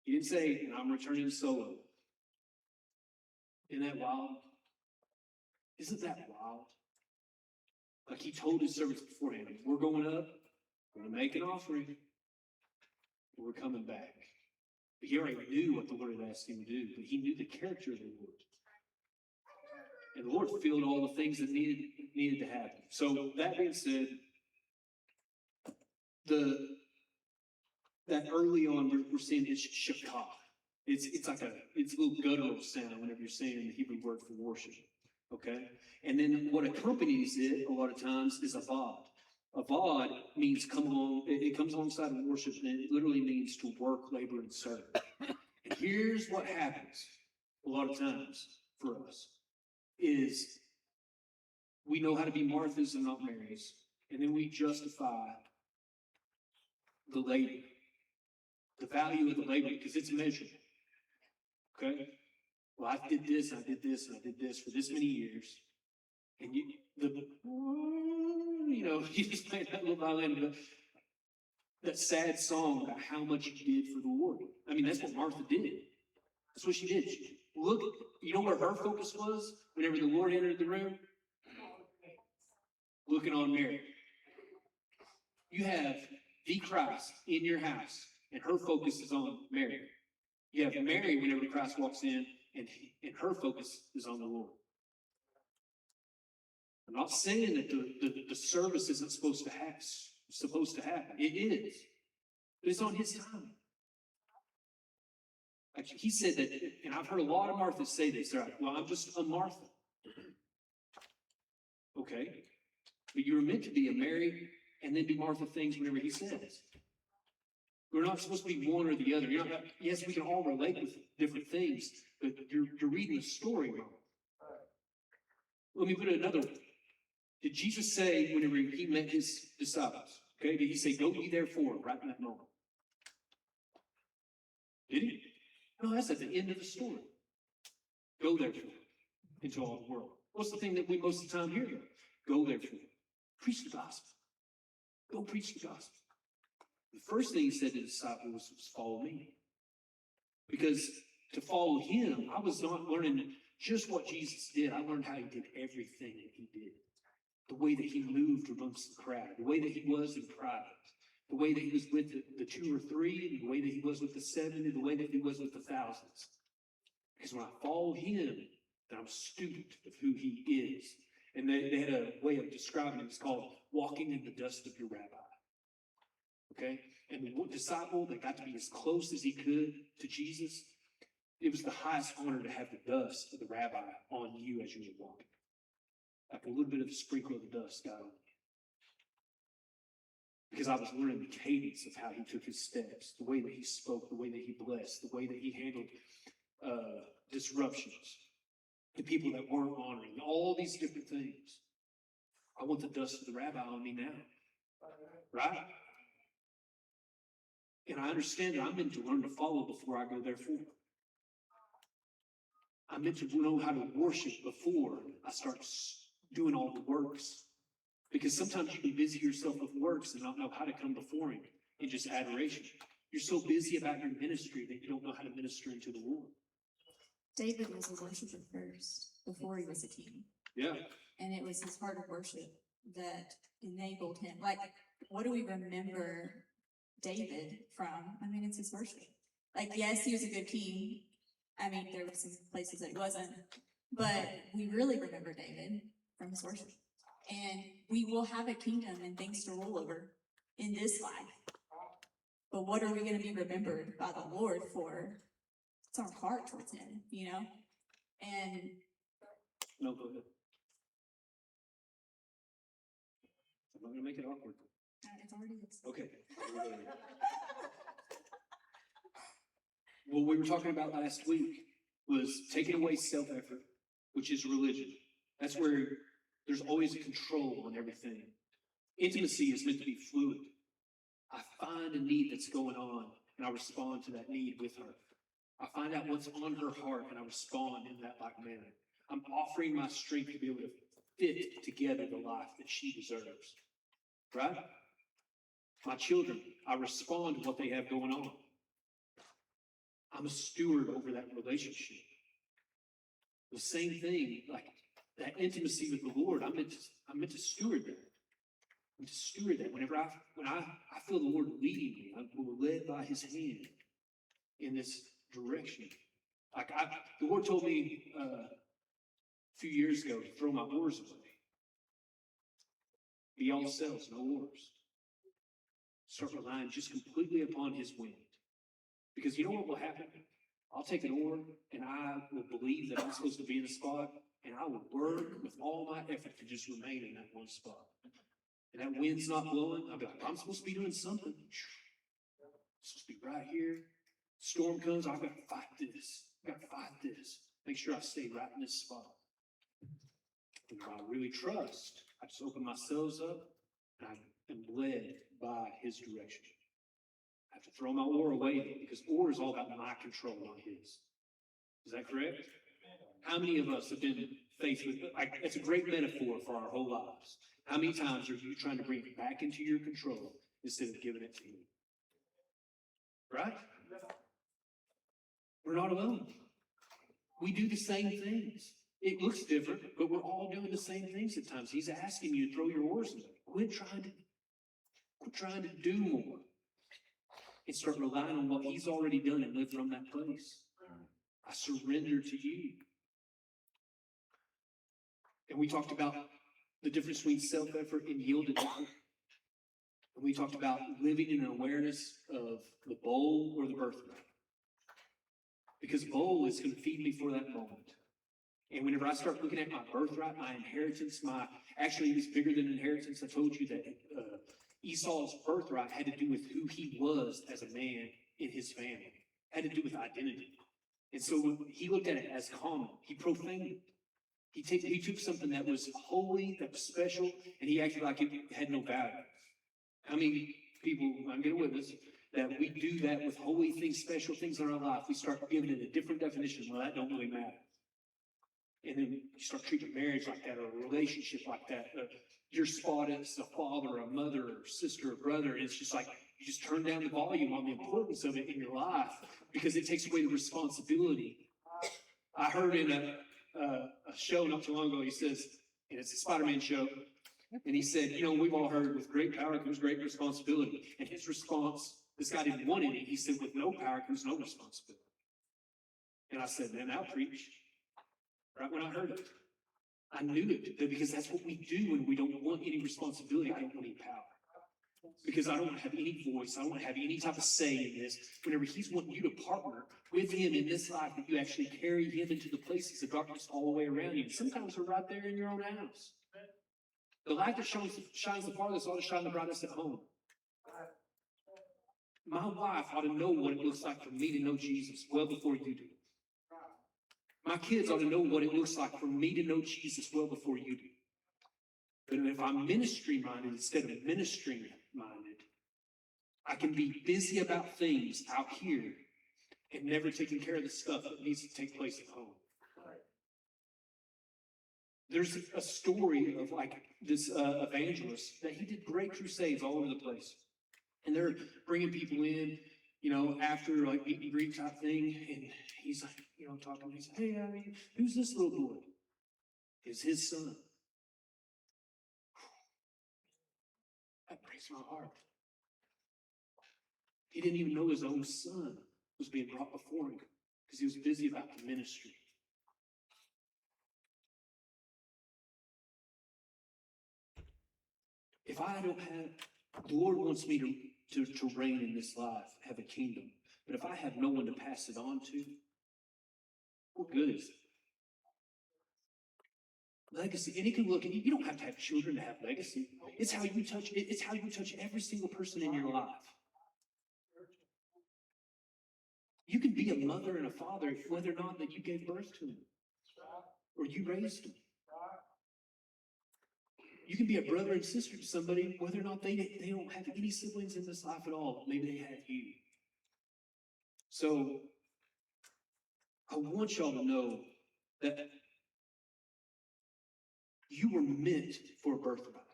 He didn't say, "and I'm returning solo." Isn't that wild? Isn't that wild? Like he told his servants beforehand, "We're going up, we're going to make an offering, we're coming back." But he already knew what the Lord had asked him to do, but he knew the character of the Lord. And the Lord fulfilled all the things that needed to happen. So that being said, that early on we're seeing this shakah. It's like a little guttural sound whenever you're saying the Hebrew word for worship. Okay? And then what accompanies it a lot of times is avad. Avad means come along, it comes alongside of worship, and it literally means to work, labor, and serve. And here's what happens a lot of times for us is we know how to be Marthas and not Marys, and then we justify the labor, the value of the labor, because it's measurable. Okay? Well, I did this, and I did this, and I did this for this many years. And you just played that little violin, that sad song about how much you did for the Lord. I mean, that's what Martha did. That's what she did. You know where her focus was whenever the Lord entered the room? Looking on Mary. You have the Christ in your house, and her focus is on Mary. You have Mary whenever Christ walks in, and her focus is on the Lord. I'm not saying that the service isn't supposed to happen. It is. But it's on his time. Actually, he said that, and I've heard a lot of Marthas say this. They're like, "Well, I'm just a Martha." Okay, but you were meant to be a Mary and then do Martha things whenever he says. We're not supposed to be one or the other. You're not, yes, we can all relate with different things, but you're reading the story wrong. Let me put it another way. Did Jesus say whenever he met his disciples, okay, did he say, go ye therefore, right in that moment? Did he? No, that's at the end of the story. Go therefore into all the world. What's the thing that we most of the time hear? Go therefore. Preach the gospel. Go preach the gospel. The first thing he said to the disciples was follow me. Because to follow him, I was not learning just what Jesus did. I learned how he did everything that he did. The way that he moved amongst the crowd, the way that he was in private, the way that he was with the 2 or 3, and the way that he was with the 70, the way that he was with the thousands. Because when I follow him, then I'm a student of who he is. And they had a way of describing it. It's called walking in the dust of your rabbi. Okay? And the disciple that got to be as close as he could to Jesus, it was the highest honor to have the dust of the rabbi on you as you were walking. Like a little bit of a sprinkle of the dust got on you. Because I was learning the cadence of how he took his steps, the way that he spoke, the way that he blessed, the way that he handled disruptions, the people that weren't honoring, all these different things. I want the dust of the rabbi on me now. Right? And I understand that I'm meant to learn to follow before I go therefore. I'm meant to know how to worship before I start doing all the works. Because sometimes you can busy yourself with works and not know how to come before him in just adoration. You're so busy about your ministry that you don't know how to minister into the Lord. David was a worshiper first, before he was a king. Yeah. And it was his heart of worship that enabled him. Like, what do we remember David from? I mean, it's his worship. Like, yes, he was a good king. I mean, there were some places that he wasn't. But we really remember David from his worship. And we will have a kingdom and things to rule over in this life. But what are we going to be remembered by the Lord for? It's our heart towards him, you know? And No, go ahead. I'm not going to make it awkward. it's already Okay. What we were talking about last week was taking away self-effort, which is religion. That's where there's always a control on everything. Intimacy is meant to be fluid. I find a need that's going on, and I respond to that need with her. I find out what's on her heart, and I respond in that like manner. I'm offering my strength to be able to fit together the life that she deserves. Right? My children, I respond to what they have going on. I'm a steward over that relationship. The same thing, like that intimacy with the Lord, I'm meant to steward that. I'm to steward that. When I feel the Lord leading me, I'm led by his hand in this direction. Like the Lord told me a few years ago to throw my oars away. Be all sails, no oars. Start relying just completely upon his wind. Because you know what will happen? I'll take an oar and I will believe that I'm supposed to be in a spot, and I will work with all my effort to just remain in that one spot. And that wind's not blowing, I'll be like, I'm supposed to be doing something. I'm supposed to be right here. Storm comes, I've got to fight this. I've got to fight this. Make sure I stay right in this spot. And if I really trust, I just open my sails up and I am led by his direction. I have to throw my oar away because oar is all about my control, not his. Is that correct? How many of us have been faced with, like, it's a great metaphor for our whole lives. How many times are you trying to bring it back into your control instead of giving it to him? Right? We're not alone. We do the same things. It looks different, but we're all doing the same things at times. He's asking you to throw your oars away. Quit trying to do more. And start relying on what he's already done and live from that place. I surrender to you. And we talked about the difference between self-effort and yielded effort. And we talked about living in an awareness of the bowl or the birthright. Because bowl is going to feed me for that moment. And whenever I start looking at my birthright, my inheritance, actually it's bigger than inheritance. I told you that Esau's birthright had to do with who he was as a man in his family, had to do with identity. And so he looked at it as common. He profaned it. He took something that was holy, that was special, and he acted like it had no value. How many people, I'm going to witness, that we do that with holy things, special things in our life? We start giving it a different definition. Well, that don't really matter. And then you start treating marriage like that, or a relationship like that. Your spot as a father, a mother, or sister, or brother. It's just like you just turn down the volume on the importance of it in your life because it takes away the responsibility. I heard in a show not too long ago, he says, and it's a Spider-Man show, and he said, you know, we've all heard with great power comes great responsibility. And his response, this guy didn't want any. He said, with no power comes no responsibility. And I said, man, I'll preach. Right when I heard it, I knew it because that's what we do when we don't want any responsibility. I don't want any power because I don't want to have any voice. I don't want to have any type of say in this. Whenever he's wanting you to partner with him in this life, that you actually carry him into the places of darkness all the way around you. And sometimes we're right there in your own house. The light that shines the farthest ought to shine the brightest at home. My wife ought to know what it looks like for me to know Jesus well before you do. My kids ought to know what it looks like for me to know Jesus well before you do. But if I'm ministry-minded instead of ministering-minded, I can be busy about things out here and never taking care of the stuff that needs to take place at home. There's a story of like this evangelist that he did great crusades all over the place. And they're bringing people in, you know, after like meet and greet type thing. And he's like, you know, talking to me. He's like, hey, I mean, who's this little boy? It's his son. That breaks my heart. He didn't even know his own son was being brought before him because he was busy about the ministry. If I don't have, the Lord wants me to reign in this life, have a kingdom. But if I have no one to pass it on to, what good is it? Legacy, and it can look, you don't have to have children to have legacy. It's how you touch it. It's how you touch every single person in your life. You can be a mother and a father whether or not that you gave birth to them or you raised them. You can be a brother and sister to somebody whether or not they don't have any siblings in this life at all. Maybe they have you. So I want y'all to know that you were meant for a birthright,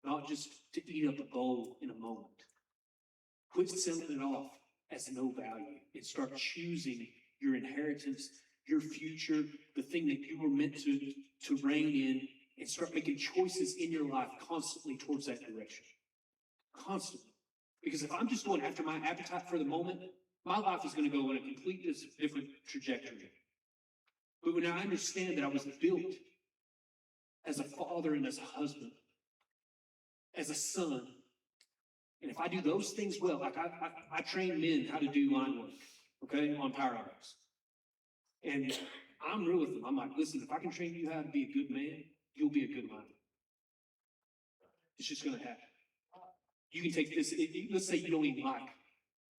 not just to eat up a bowl in a moment. Quit selling it off as no value and start choosing your inheritance, your future, the thing that you were meant to reign in, and start making choices in your life constantly towards that direction. Constantly. Because if I'm just going after my appetite for the moment, my life is going to go in a completely different trajectory. But when I understand that I was built as a father and as a husband, as a son, and if I do those things well, like I train men how to do line work, okay, on power hours. And I'm real with them. I'm like, listen, if I can train you how to be a good man, you'll be a good lineman. It's just going to happen. You can take this, let's say you don't even like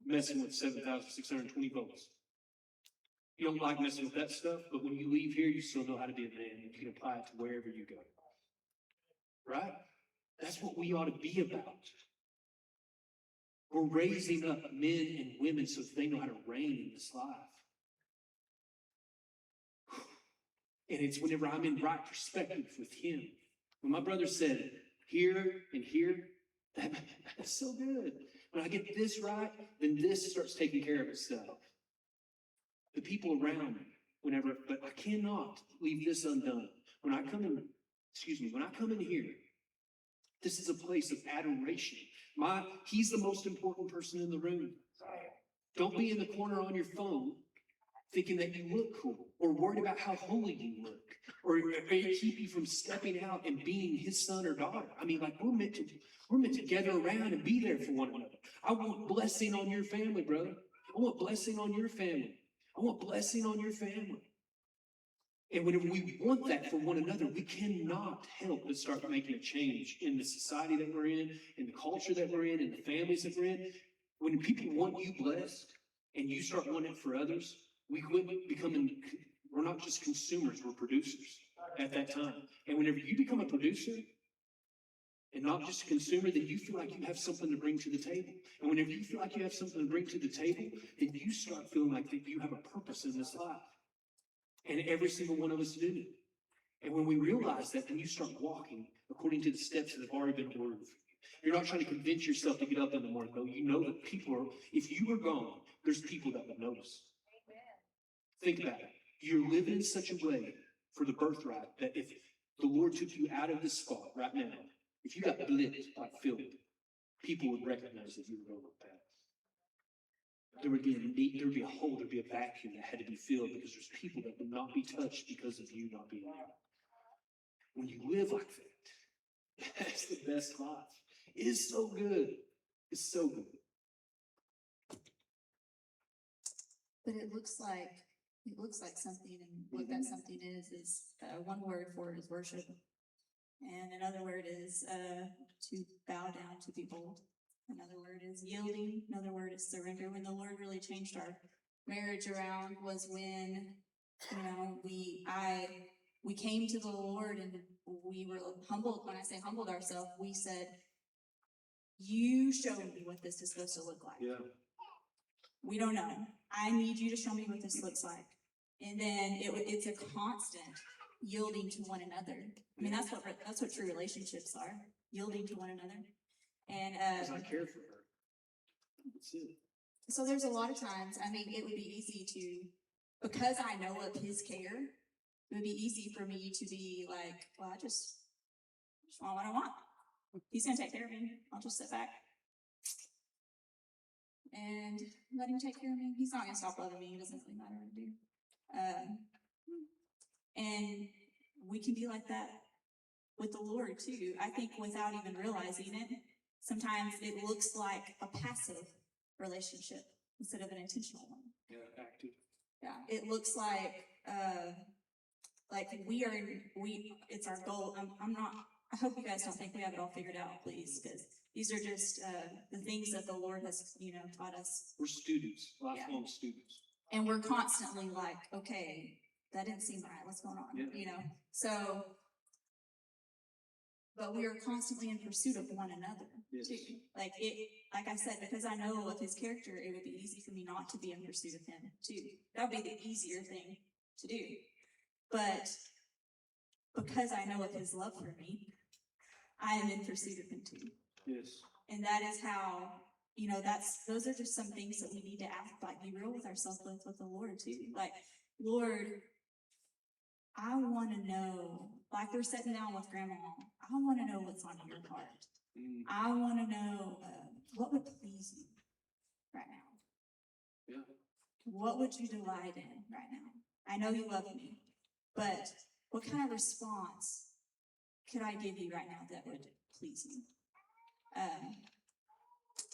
messing with 7,620 volts. You don't like messing with that stuff, but when you leave here, you still know how to be a man. You can apply it to wherever you go. Right? That's what we ought to be about. We're raising up men and women so that they know how to reign in this life. And it's whenever I'm in right perspective with him. When my brother said, here and here, that's so good. When I get this right, then this starts taking care of itself. The people around me, but I cannot leave this undone. When I come in here, this is a place of adoration. He's the most important person in the room. Don't be in the corner on your phone thinking that you look cool or worried about how holy you look or keep you from stepping out and being his son or daughter. I mean, like we're meant to gather around and be there for one another. I want blessing on your family, brother. I want blessing on your family. I want blessing on your family. And whenever we want that for one another, we cannot help but start making a change in the society that we're in the culture that we're in the families that we're in. When people want you blessed and you start wanting it for others, we quit becoming, we're not just consumers, we're producers at that time. And whenever you become a producer and not just a consumer, then you feel like you have something to bring to the table. And whenever you feel like you have something to bring to the table, then you start feeling like that you have a purpose in this life. And every single one of us do. And when we realize that, then you start walking according to the steps that have already been ordered for you. You're not trying to convince yourself to get up in the morning, though. You know that people are, if you were gone, there's people that would notice. Think about it. You're living in such a way for the birthright that if the Lord took you out of this spot right now, if you got blipped by Philip, people would recognize that you were going like that. There would be a need, there would be a hole, there'd be a vacuum that had to be filled because there's people that would not be touched because of you not being there. When you live like that, that's the best life. It is so good. It's so good. But it looks like something, and what that something is one word for it is worship. And another word is to bow down, to be bold. Another word is yielding. Another word is surrender. When the Lord really changed our marriage around was when, we came to the Lord and we were humbled. When I say humbled ourselves, we said, you show me what this is supposed to look like. Yeah. We don't know. I need you to show me what this looks like. And then it's a constant yielding to one another. I mean, that's what true relationships are, yielding to one another. And Because I care for her. That's it. so there's a lot of times, I mean, it would be easy to, because I know of his care, it would be easy for me to be like, well, I just want what I want. He's gonna take care of me. I'll just sit back and let him take care of me. He's not gonna stop loving me. It doesn't really matter what I do. And we can be like that with the Lord too. I think without even realizing it, sometimes it looks like a passive relationship instead of an intentional one. Yeah, active. Yeah, it looks like it's our goal. I hope you guys don't think we have it all figured out, please, because these are just the things that the Lord has, taught us. We're students, lifelong students. And we're constantly like, okay, that didn't seem right. What's going on? Yeah. So, but we are constantly in pursuit of one another Yes. too. Like I said, because I know of his character, it would be easy for me not to be in pursuit of him too. That would be the easier thing to do. But because I know of his love for me, I am in pursuit of him too. Yes. And that is how, those are just some things that we need to ask, like, be real with ourselves with the Lord too. Like, Lord, I want to know, like we're sitting down with Grandma, I want to know what's on your heart. I want to know what would please you right now. Yeah. What would you delight in right now? I know you love me, but what kind of response could I give you right now that would please you?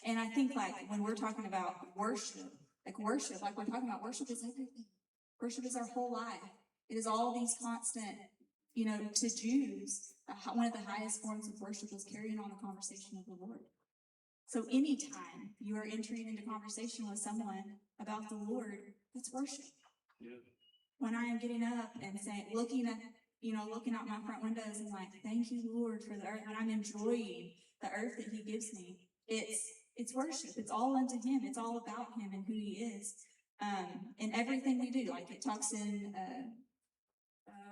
And I think like when we're talking about worship, like we're talking about worship is everything. Worship is our whole life. It is all these constant, to Jews, one of the highest forms of worship was carrying on the conversation of the Lord. So anytime you are entering into conversation with someone about the Lord, that's worship. Yeah. When I am getting up and saying, looking out my front windows and like, thank you, Lord, for the earth. When I'm enjoying the earth that he gives me, it's worship. It's all unto him. It's all about him and who he is. And everything we do, like it talks in,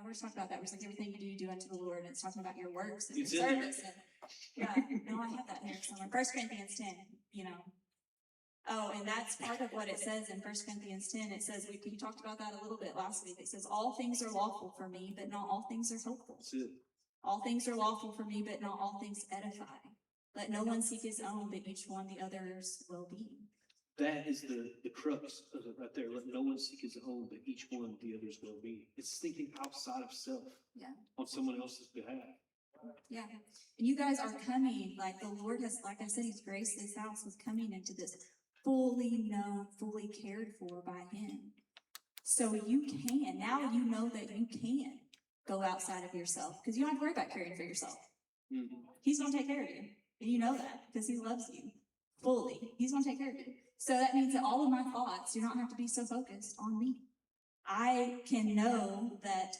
we're just talking about that. We're like, everything you do unto the Lord. And it's talking about your works and your service. And, yeah, no, I have that here somewhere. 1 Corinthians 10, Oh, and that's part of what it says in 1 Corinthians 10. It says, we talked about that a little bit last week. It says, all things are lawful for me, but not all things are helpful. That's it. All things are lawful for me, but not all things edify. Let no one seek his own, but each one the other's well-being. That is the crux of it right there. Let no one seek his own, but each one the other's well-being. It's thinking outside of self. Yeah. On someone else's behalf. Yeah. And you guys are coming, like the Lord has, like I said, he's graced this house with coming into this fully known, fully cared for by him. So you can, now you know that you can go outside of yourself because you don't have to worry about caring for yourself. Mhm. He's going to take care of you. And you know that because he loves you fully. He's going to take care of you. So that means that all of my thoughts do not have to be so focused on me. I can know that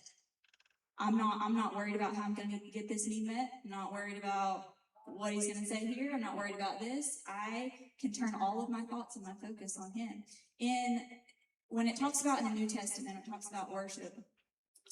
I'm not worried about how I'm going to get this need met. I'm not worried about what he's going to say here. I'm not worried about this. I can turn all of my thoughts and my focus on him. When it talks about in the New Testament, it talks about worship.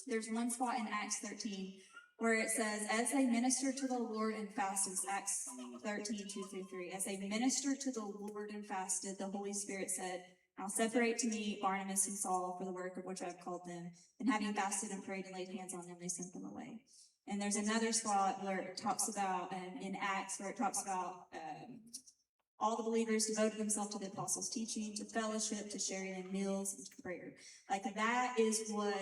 There's one spot in Acts 13 where it says, as they ministered to the Lord and fasted, Acts 13, 2-3, as they ministered to the Lord and fasted, the Holy Spirit said, I'll separate to me Barnabas and Saul for the work of which I have called them. And having fasted and prayed and laid hands on them, they sent them away. And there's another spot where it talks about, in Acts, where it talks about all the believers devoted themselves to the apostles' teaching, to fellowship, to sharing in meals, and to prayer. Like that's what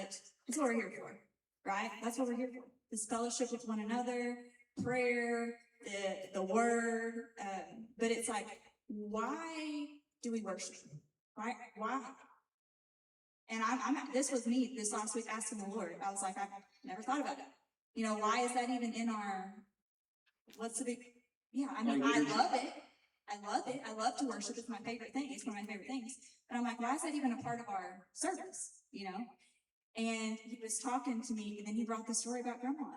we're here for, right? That's what we're here for. This fellowship with one another, prayer, the word. But it's like, why do we worship? Right? Why? And this was me this last week asking the Lord. I was like, I never thought about it. You know, why is that even in our, what's the big, yeah, I mean, I love it. I love it. I love to worship. It's my favorite thing. It's one of my favorite things. But I'm like, why is that even a part of our service? You know? And he was talking to me, and then he brought the story about grandma,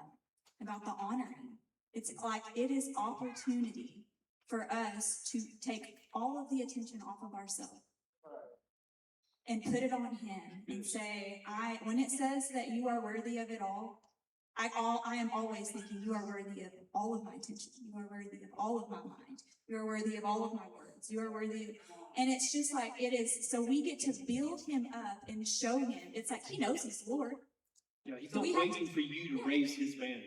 about the honoring. It's like, it is opportunity for us to take all of the attention off of ourselves and put it on him and say, when it says that you are worthy of it all, I am always thinking you are worthy of all of my attention. You are worthy of all of my mind. You are worthy of all of my words. You are worthy of, and it's just like, it is, so we get to build him up and show him. It's like, he knows he's Lord. Yeah, he's not waiting for you to raise his banner.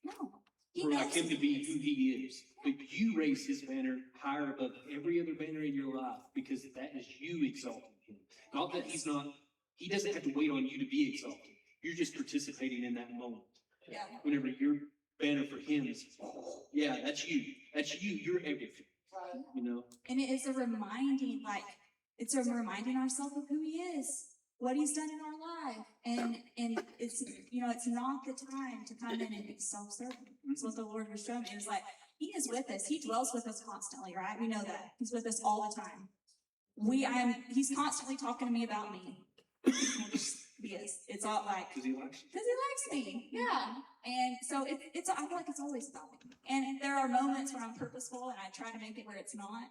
No. He For knows like him to be who he is. But you raise his banner higher above every other banner in your life because that is you exalting him. Not that he doesn't have to wait on you to be exalted. You're just participating in that moment. Yeah. Whenever your banner for him is, yeah, that's you. That's you. You're everything. You know? And it is a reminding, it's a reminding ourselves of who he is, what he's done in our life. And it's, it's not the time to come in and be self-serving. That's what the Lord was showing me. It was like, he is with us. He dwells with us constantly, right? We know that. He's with us all the time. He's constantly talking to me about me. He is. It's all like, Because he likes you. because he likes me. Yeah. And so I feel like it's always about me. And there are moments when I'm purposeful and I try to make it where it's not,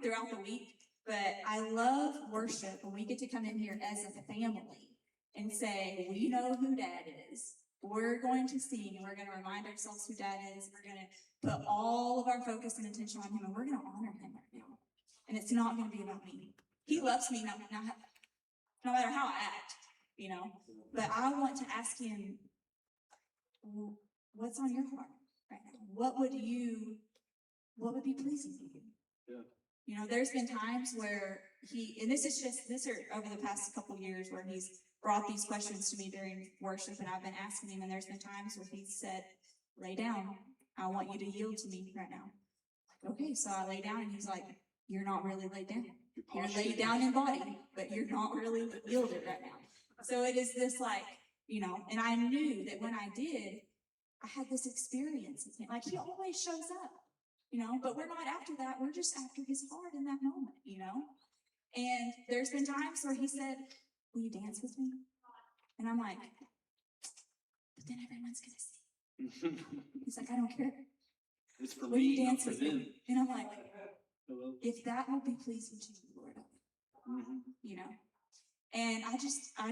throughout the week. But I love worship when we get to come in here as a family and say, we know who Dad is. We're going to sing and we're going to remind ourselves who Dad is. We're going to put all of our focus and attention on him and we're going to honor him right now. And it's not going to be about me. He loves me no matter how I act, But I want to ask him, what's on your heart right now? What would be pleasing to you? Yeah. There's been times where this are over the past couple years where he's brought these questions to me during worship and I've been asking him, and there's been times where he said, lay down. I want you to yield to me right now. Like, okay, so I lay down and he's like, you're not really laid down. You're laid down in body, but you're not really yielded right now. So it is this and I knew that when I did, I had this experience with him. Like he always shows up, but we're not after that. We're just after his heart in that moment, And there's been times where he said, will you dance with me? And I'm like, but then everyone's going to see. He's like, I don't care. It's for Will me, you not dance for with them. me? And I'm like, Hello? if that will be pleasing to you, Lord, And I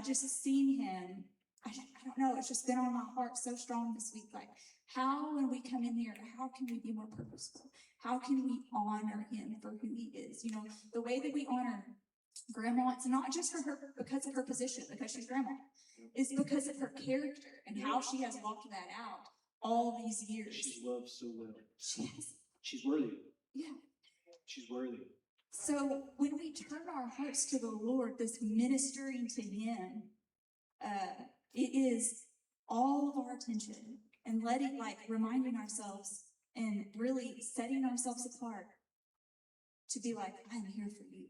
just seen him. I don't know. It's just been on my heart so strong this week. Like, how when we come in here, how can we be more purposeful? How can we honor him for who he is? The way that we honor Grandma, it's not just for her because of her position, because she's Grandma. It's because of her character and how she has walked that out all these years. She's loved so well. She has. She's worthy of it. Yeah. She's worthy of it. So when we turn our hearts to the Lord, this ministering to him, it is all of our attention and reminding ourselves and really setting ourselves apart to be like, I'm here for you.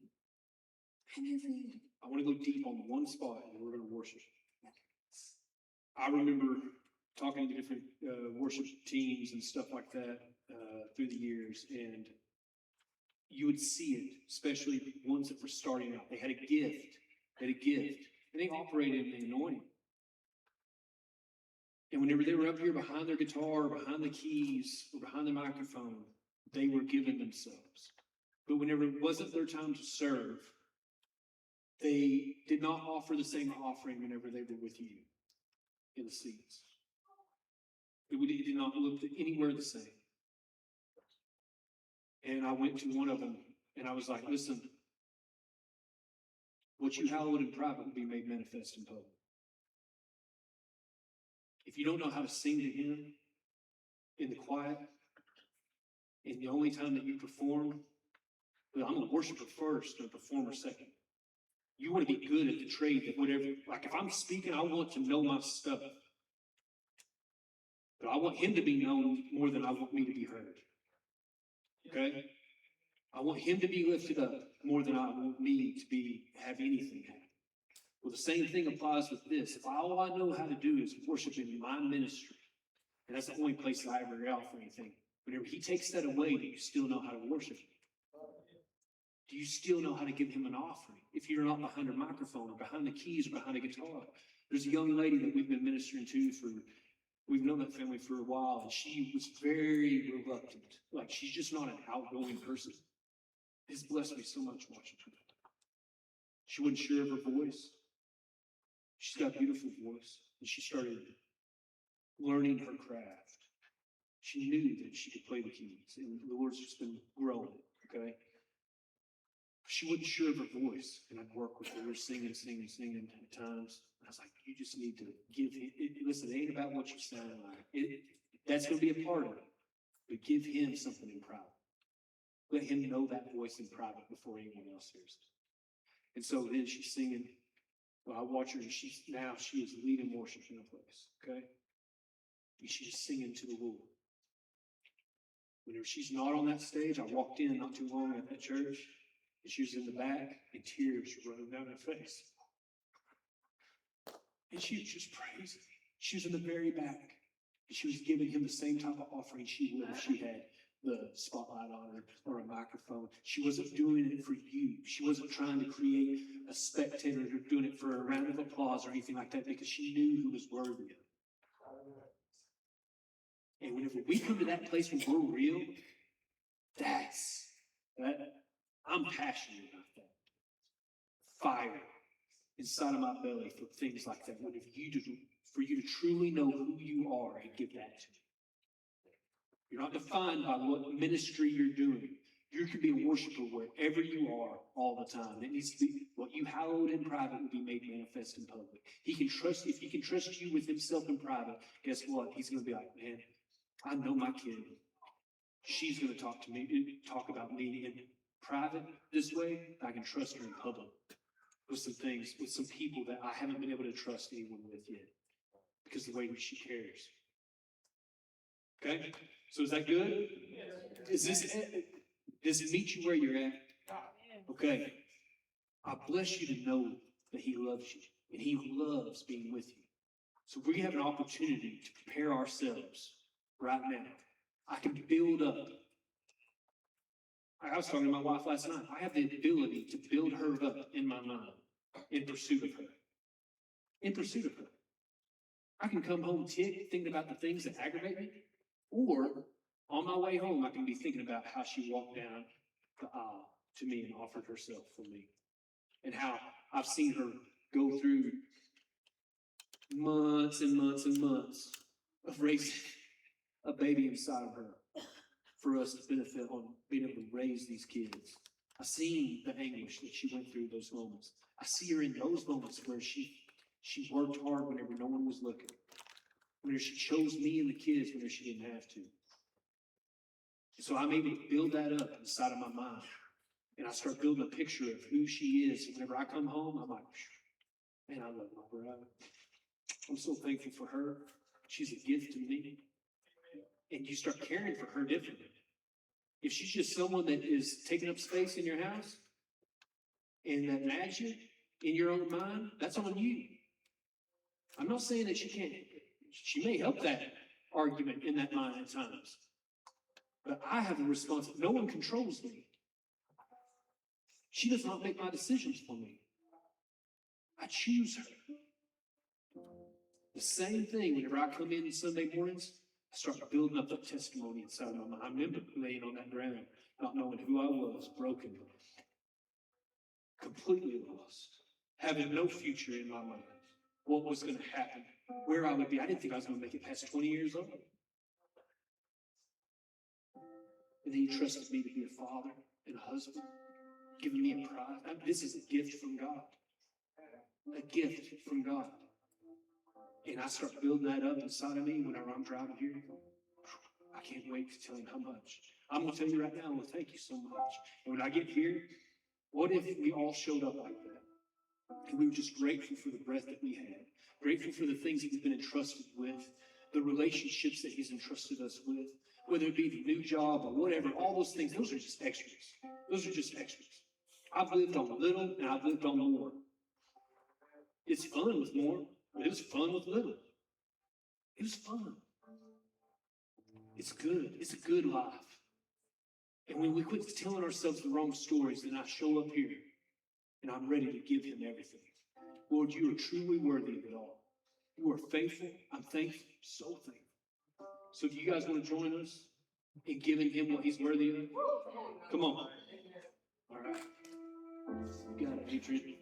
I'm here for you. I want to go deep on one spot and we're going to worship. I remember talking to different worship teams and stuff like that through the years, and you would see it, especially ones that were starting out. They had a gift, and they operated in the anointing. And whenever they were up here behind their guitar, or behind the keys, or behind the microphone, they were giving themselves. But whenever it wasn't their time to serve, they did not offer the same offering whenever they were with you in the seats. It did not look anywhere the same. And I went to one of them and I was like, listen, what you hallowed in private will be made manifest in public. If you don't know how to sing to him in the quiet, and the only time that you perform, well, I'm a worshiper first and a performer second. You want to be good at the trade that whatever, like if I'm speaking, I want to know my stuff. But I want him to be known more than I want me to be heard. Okay? I want him to be lifted up more than I want me to have anything happen. Well, the same thing applies with this. If all I know how to do is worship in my ministry, and that's the only place that I ever offer anything, whenever he takes that away, do you still know how to worship him? Do you still know how to give him an offering? If you're not behind a microphone or behind the keys or behind a guitar. There's a young lady that we've been ministering to we've known that family for a while, and she was very reluctant. Like, she's just not an outgoing person. It's blessed me so much watching her. She wasn't sure of her voice. She's got a beautiful voice, and she started learning her craft. She knew that she could play the keys, and the Lord's just been growing, okay? She wasn't sure of her voice, and I'd work with her. We were singing at times. And I was like, you just need to give him, listen, it ain't about what you sound like. That's going to be a part of it. But give him something in private. Let him know that voice in private before anyone else hears it. And so then she's singing. Well, I watch her, and she is leading worship in a place, okay? And she's singing to the Lord. Whenever she's not on that stage, I walked in not too long at that church, and she was in the back, and tears were running down her face. And she was just praising. She was in the very back, and she was giving him the same type of offering she would if she had the spotlight on her or a microphone. She wasn't doing it for you. She wasn't trying to create a spectator or doing it for a round of applause or anything like that, because she knew who was worthy of it. And whenever we come to that place when we're real, I'm passionate about that. Fire inside of my belly for things like that. For you to truly know who you are and give that to me. You're not defined by what ministry you're doing. You can be a worshiper wherever you are all the time. It needs to be what you hallowed in private will be made manifest in public. If he can trust you with himself in private, guess what? He's going to be like, man, I know my kid. She's going to talk about me in private this way. I can trust her in public with some things, with some people that I haven't been able to trust anyone with yet because of the way that she cares. Okay? So is that good? Does it meet you where you're at? Okay. I bless you to know that he loves you and he loves being with you. So we have an opportunity to prepare ourselves right now. I can build up. I was talking to my wife last night. I have the ability to build her up in my mind in pursuit of her. In pursuit of her. I can come home ticked, thinking about the things that aggravate me, or on my way home, I can be thinking about how she walked down the aisle to me and offered herself for me, and how I've seen her go through months and months and months of raising a baby inside of her for us to benefit on being able to raise these kids. I've seen the anguish that she went through those moments. I see her in those moments where she worked hard whenever no one was looking. Whenever she chose me and the kids whenever she didn't have to. So I'm able to build that up inside of my mind. And I start building a picture of who she is. And whenever I come home, I'm like, man, I love my bride. I'm so thankful for her. She's a gift to me. And you start caring for her differently. If she's just someone that is taking up space in your house, and that nags you in your own mind, that's on you. I'm not saying that she may help that argument in that mind at times. But I have a responsibility. No one controls me. She does not make my decisions for me. I choose her. The same thing whenever I come in Sunday mornings, I start building up that testimony inside of my mind. I remember laying on that ground, not knowing who I was, broken, completely lost, having no future in my mind, what was going to happen, where I would be. I didn't think I was going to make it past 20 years old. And then he trusted me to be a father and a husband, giving me a prize. This is a gift from God. A gift from God. And I start building that up inside of me whenever I'm driving here. I can't wait to tell him how much. I'm going to tell you right now, well, thank you so much. And when I get here, what if we all showed up like that? And we were just grateful for the breath that we had, grateful for the things that we've been entrusted with, the relationships that he's entrusted us with, whether it be the new job or whatever, all those things, those are just extras. Those are just extras. I've lived on little and I've lived on more. It's fun with more, but it was fun with little. It was fun. It's good. It's a good life. And when we quit telling ourselves the wrong stories, then I show up here and I'm ready to give him everything. Lord, you are truly worthy of it all. You are faithful. I'm thankful, so thankful. So if you guys want to join us in giving him what he's worthy of, come on. All right. You got it, Adrian.